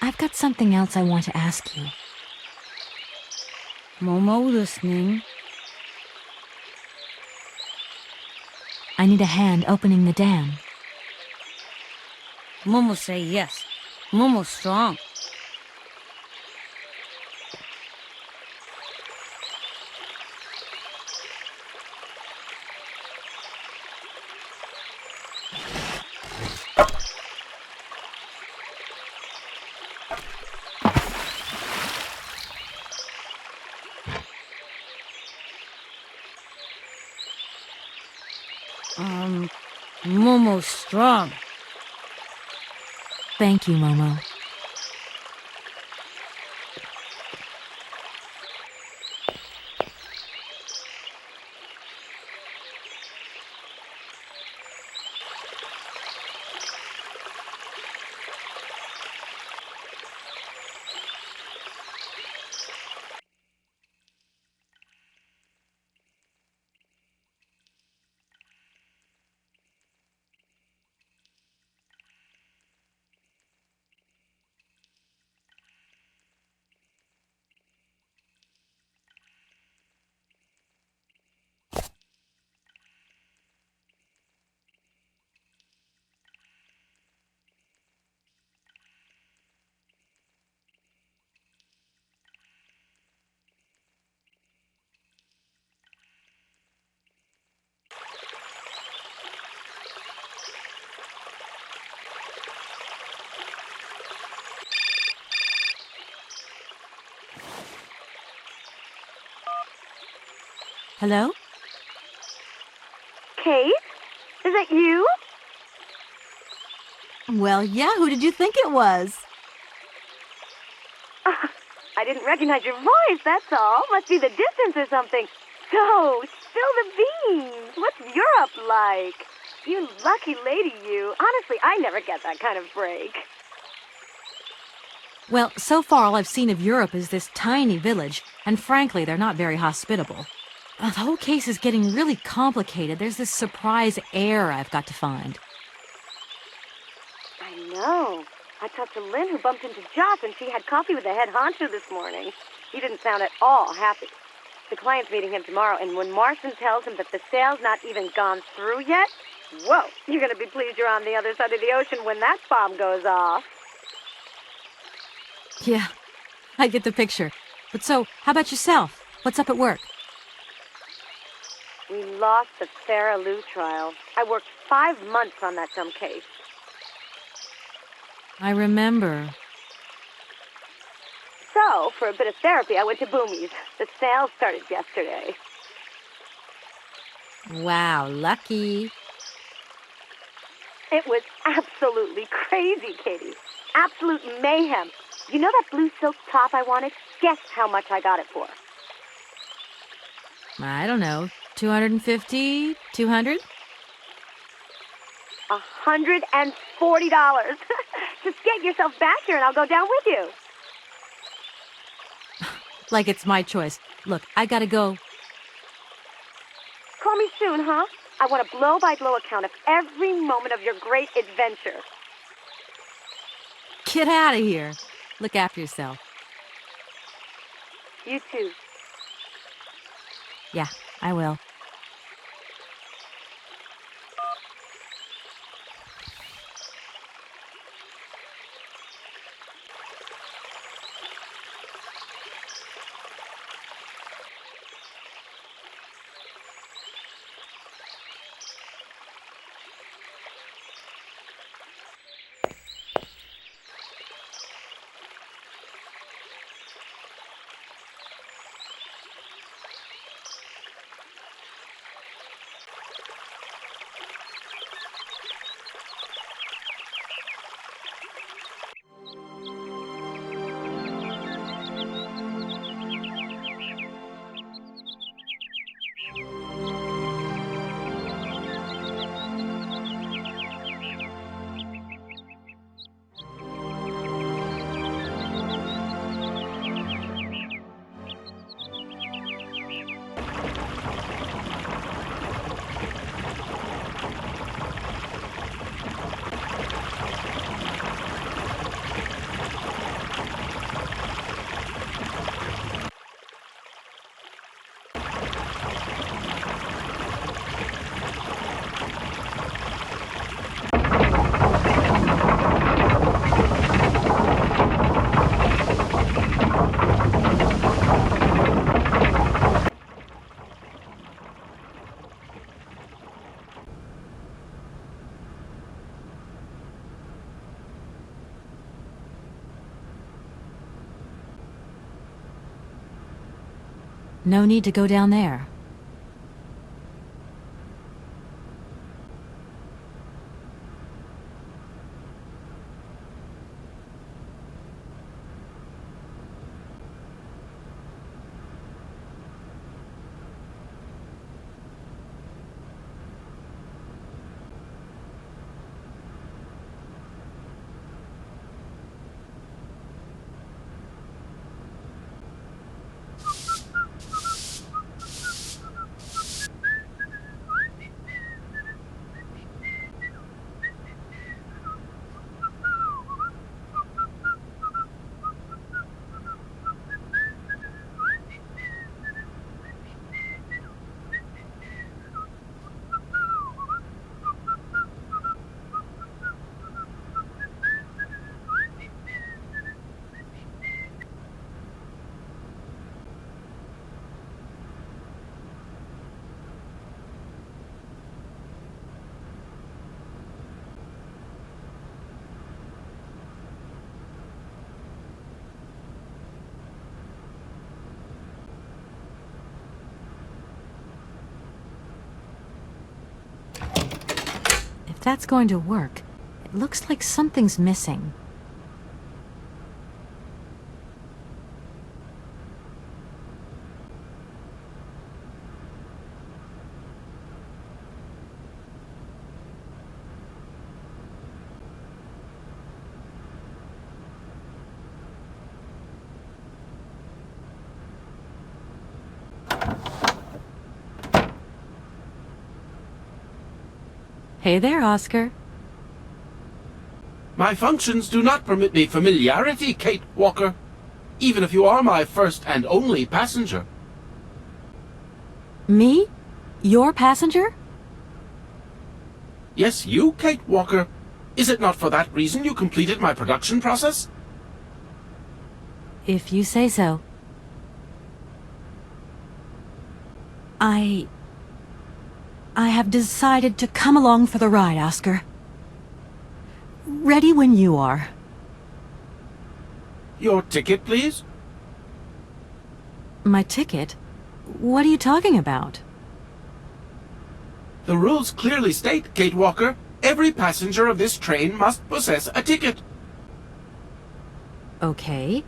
I've got something else I want to ask you. Momo listening. I need a hand opening the dam. Momo say yes. Momo strong. Momo strong. Thank you, Momo. Hello? Kate? Is that you? Well, yeah, who did you think it was? I didn't recognize your voice, that's all. Must be the distance or something. So, spill the beans. What's Europe like? You lucky lady, you. Honestly, I never get that kind of break. Well, so far all I've seen of Europe is this tiny village, and frankly, they're not very hospitable. The whole case is getting really complicated. There's this surprise heir I've got to find. I know. I talked to Lynn, who bumped into Joss, and she had coffee with the head honcho this morning. He didn't sound at all happy. The client's meeting him tomorrow, and when Marston tells him that the sale's not even gone through yet, whoa, you're going to be pleased you're on the other side of the ocean when that bomb goes off. Yeah, I get the picture. But so, how about yourself? What's up at work? We lost the Sarah Lou trial. I worked 5 months on that dumb case. I remember. So, for a bit of therapy, I went to Boomy's. The sale started yesterday. Wow, lucky. It was absolutely crazy, Katie. Absolute mayhem. You know that blue silk top I wanted? Guess how much I got it for. I don't know, 250, 200? $140. Just get yourself back here and I'll go down with you. Like it's my choice. Look, I gotta go. Call me soon, huh? I want a blow-by-blow account of every moment of your great adventure. Get out of here. Look after yourself. You too. Yeah, I will. No need to go down there. that's going to work. It looks like something's missing. Hey there, Oscar. My functions do not permit me familiarity, Kate Walker. Even if you are my first and only passenger. Me? Your passenger? Yes, you, Kate Walker. Is it not for that reason you completed my production process? If you say so. I have decided to come along for the ride, Oscar. Ready when you are. Your ticket, please? My ticket? What are you talking about? The rules clearly state, Kate Walker, every passenger of this train must possess a ticket. Okay.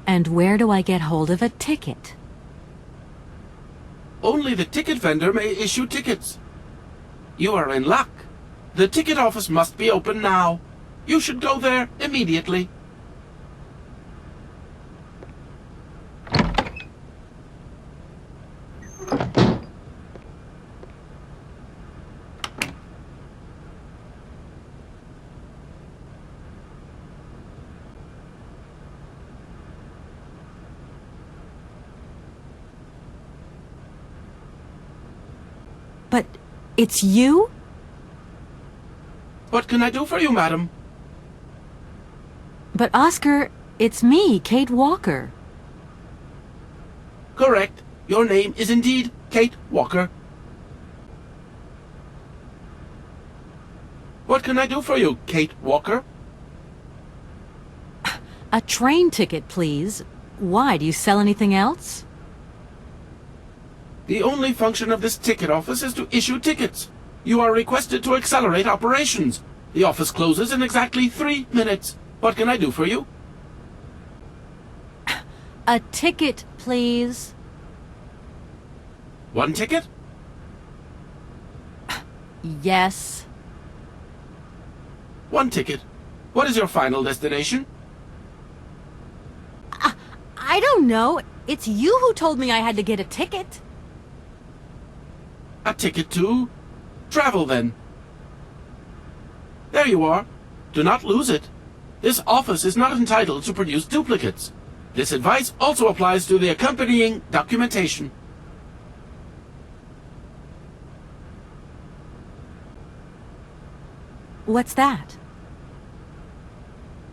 And where do I get hold of a ticket? Only the ticket vendor may issue tickets. You are in luck. The ticket office must be open now. You should go there immediately. But it's you? What can I do for you, madam? But Oscar, it's me, Kate Walker. Correct. Your name is indeed Kate Walker. What can I do for you, Kate Walker? A train ticket, please. Why, do you sell anything else? The only function of this ticket office is to issue tickets. You are requested to accelerate operations. The office closes in exactly 3 minutes. What can I do for you? A ticket, please. One ticket? Yes. One ticket. What is your final destination? I don't know. It's you who told me I had to get a ticket. A ticket to travel, then. There you are. Do not lose it. This office is not entitled to produce duplicates. This advice also applies to the accompanying documentation. What's that?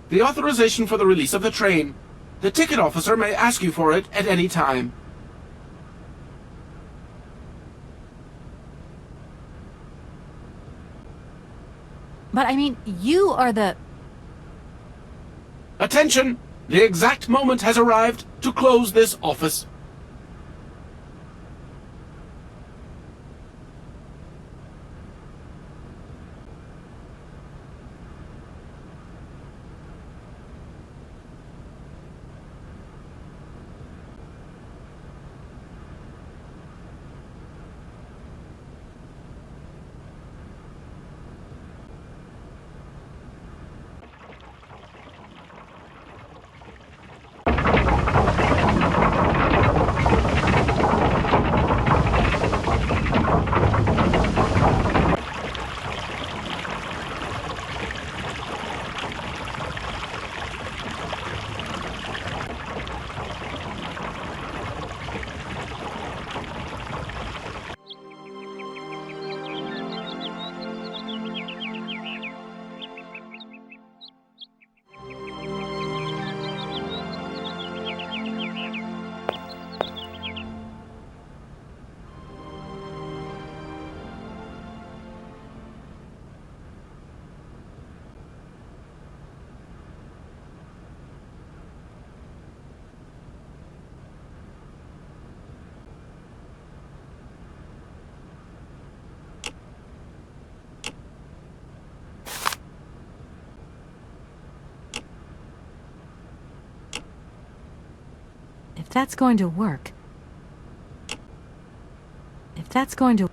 The authorization for the release of the train. The ticket officer may ask you for it at any time. But I mean, you are the... Attention! The exact moment has arrived to close this office. If that's going to work... If that's going to...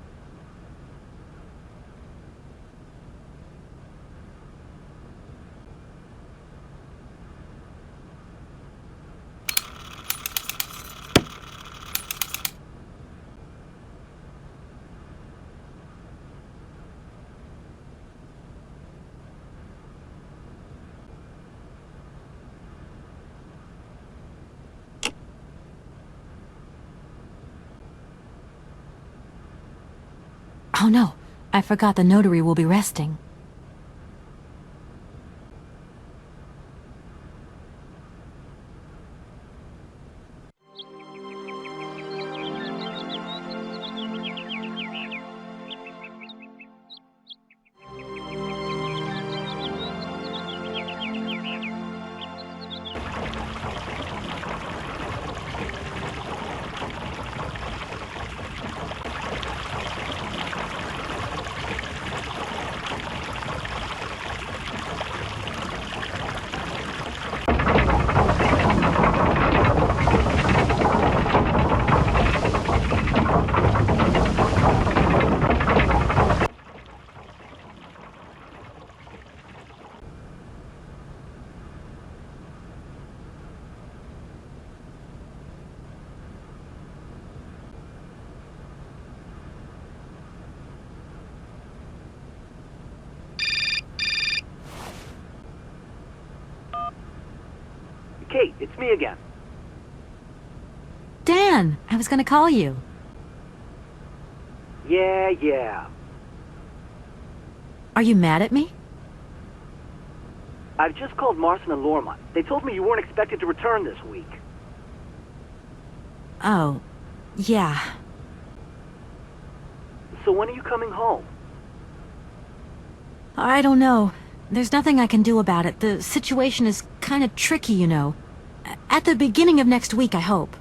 Oh no, I forgot the notary will be resting. Kate, it's me again. Dan, I was gonna call you. Yeah. Are you mad at me? I've just called Marston and Lormont. They told me you weren't expected to return this week. Oh, yeah. So when are you coming home? I don't know. There's nothing I can do about it. The situation is kind of tricky, you know. At the beginning of next week, I hope.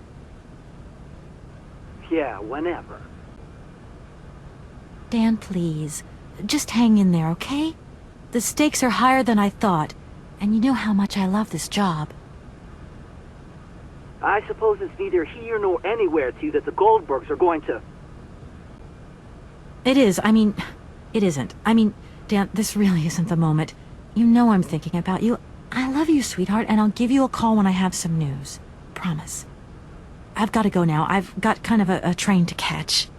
Yeah, whenever. Dan, please. Just hang in there, okay? The stakes are higher than I thought, and you know how much I love this job. I suppose it's neither here nor anywhere to you that the Goldbergs are going to... It is. I mean, it isn't. I mean, Dan, this really isn't the moment. You know I'm thinking about you. I love you, sweetheart, and I'll give you a call when I have some news. Promise. I've got to go now. I've got kind of a train to catch.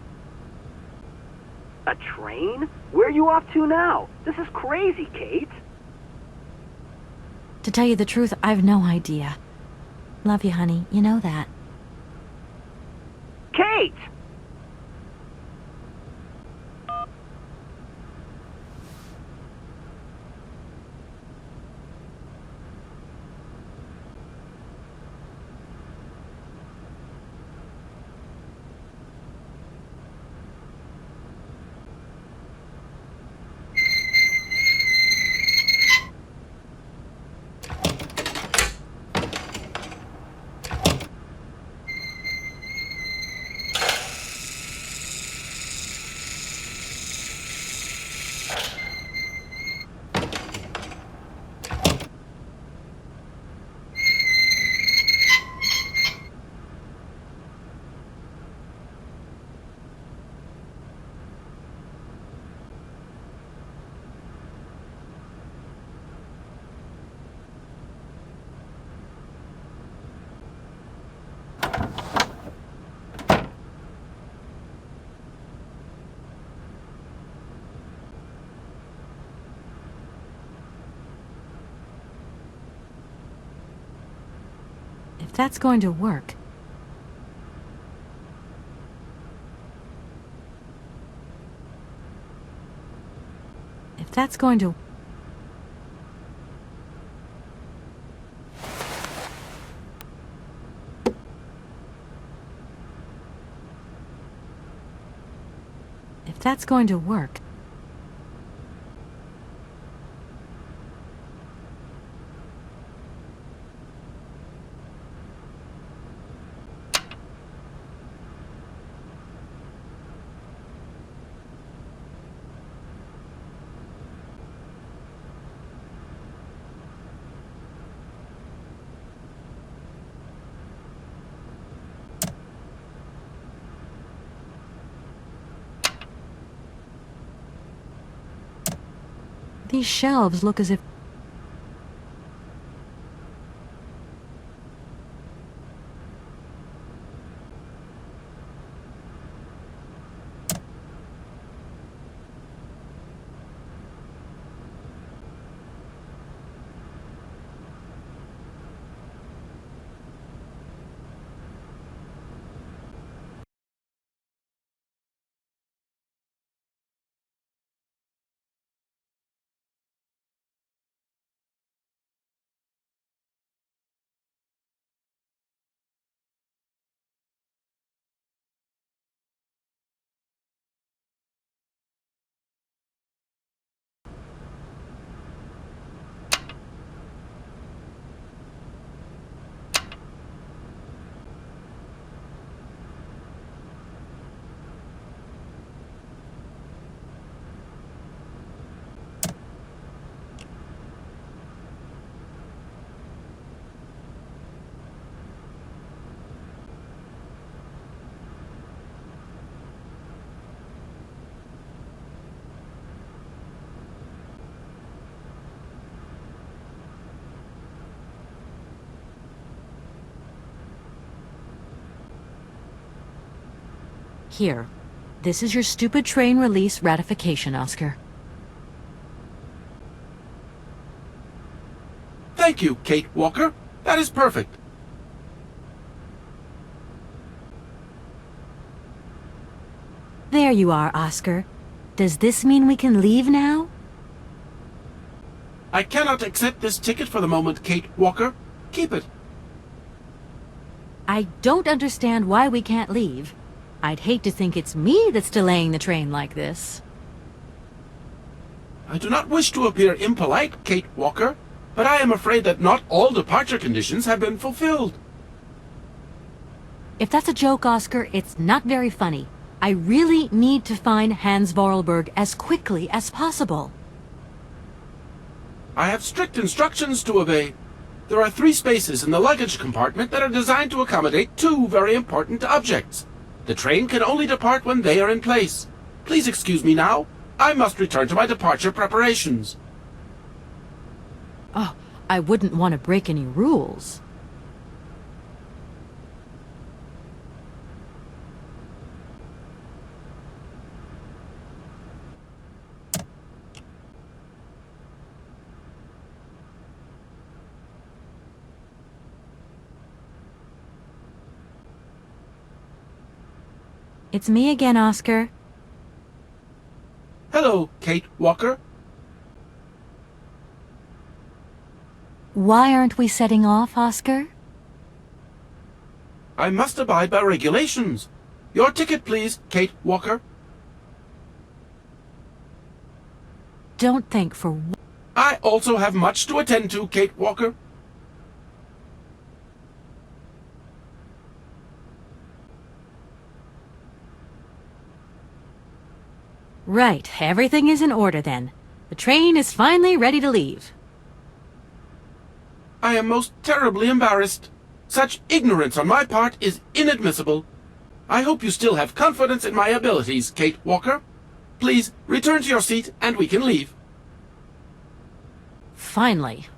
A train? Where are you off to now? This is crazy, Kate. To tell you the truth, I've no idea. Love you, honey. You know that. Kate! If that's going to work... If that's going to... If that's going to work... These shelves look as if... Here. This is your stupid train release ratification, Oscar. Thank you, Kate Walker. That is perfect. There you are, Oscar. Does this mean we can leave now? I cannot accept this ticket for the moment, Kate Walker. Keep it. I don't understand why we can't leave. I'd hate to think it's me that's delaying the train like this. I do not wish to appear impolite, Kate Walker, but I am afraid that not all departure conditions have been fulfilled. If that's a joke, Oscar, it's not very funny. I really need to find Hans Vorarlberg as quickly as possible. I have strict instructions to obey. There are 3 spaces in the luggage compartment that are designed to accommodate 2 very important objects. The train can only depart when they are in place. Please excuse me now. I must return to my departure preparations. Oh, I wouldn't want to break any rules. It's me again, Oscar. Hello, Kate Walker. Why aren't we setting off, Oscar? I must abide by regulations. Your ticket, please, Kate Walker. Don't think for... I also have much to attend to, Kate Walker. Right, everything is in order then. The train is finally ready to leave. I am most terribly embarrassed. Such ignorance on my part is inadmissible. I hope you still have confidence in my abilities, Kate Walker. Please, return to your seat and we can leave. Finally.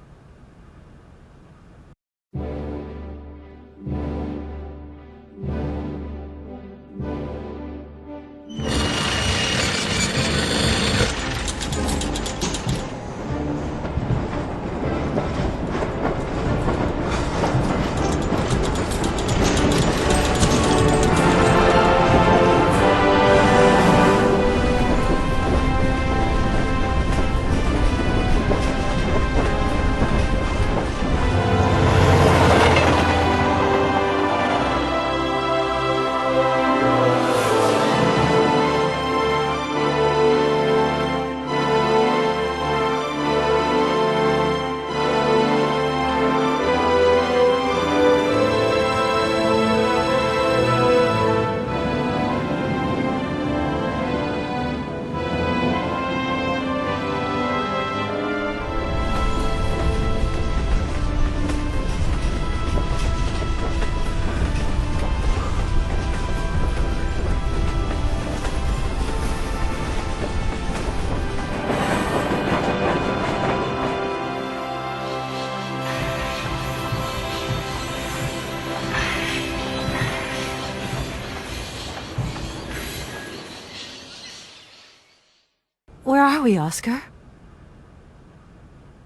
Where are we, Oscar?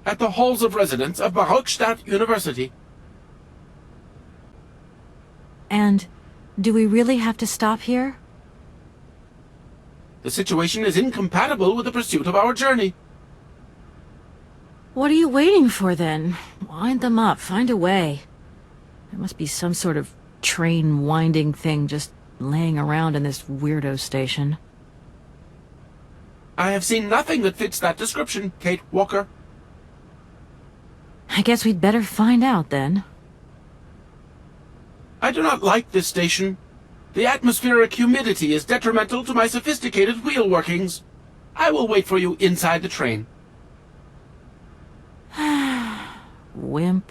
At the halls of residence of Barokstadt University. And do we really have to stop here? The situation is incompatible with the pursuit of our journey. What are you waiting for, then? Wind them up. Find a way. There must be some sort of train winding thing just laying around in this weirdo station. I have seen nothing that fits that description, Kate Walker. I guess we'd better find out, then. I do not like this station. The atmospheric humidity is detrimental to my sophisticated wheel workings. I will wait for you inside the train. Wimp.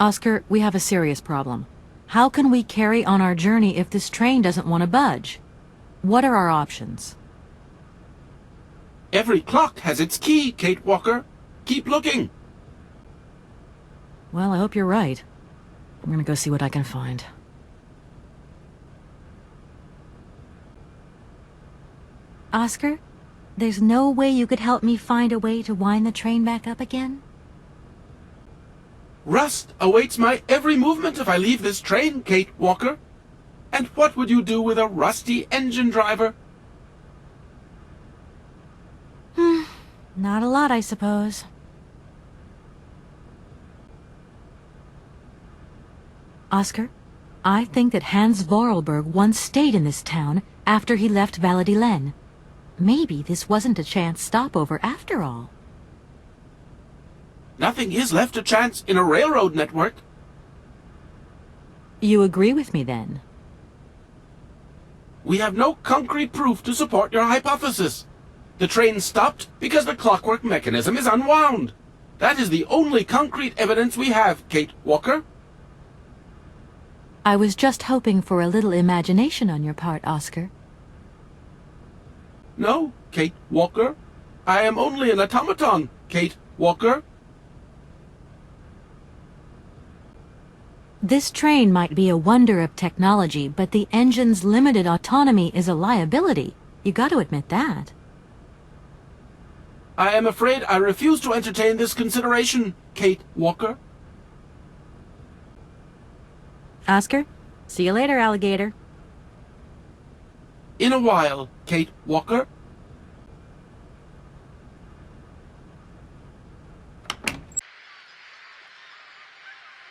Oscar, we have a serious problem. How can we carry on our journey if this train doesn't want to budge? What are our options? Every clock has its key, Kate Walker. Keep looking. Well, I hope you're right. I'm gonna go see what I can find. Oscar, there's no way you could help me find a way to wind the train back up again? Rust awaits my every movement if I leave this train, Kate Walker. And what would you do with a rusty engine driver? Not a lot, I suppose. Oscar, I think that Hans Vorarlberg once stayed in this town after he left Valadilene. Maybe this wasn't a chance stopover after all. Nothing is left to chance in a railroad network. You agree with me, then? We have no concrete proof to support your hypothesis. The train stopped because the clockwork mechanism is unwound. That is the only concrete evidence we have, Kate Walker. I was just hoping for a little imagination on your part, Oscar. No, Kate Walker. I am only an automaton, Kate Walker. This train might be a wonder of technology, but the engine's limited autonomy is a liability. You got to admit that. I am afraid I refuse to entertain this consideration, Kate Walker. Oscar, see you later, alligator. In a while, Kate Walker.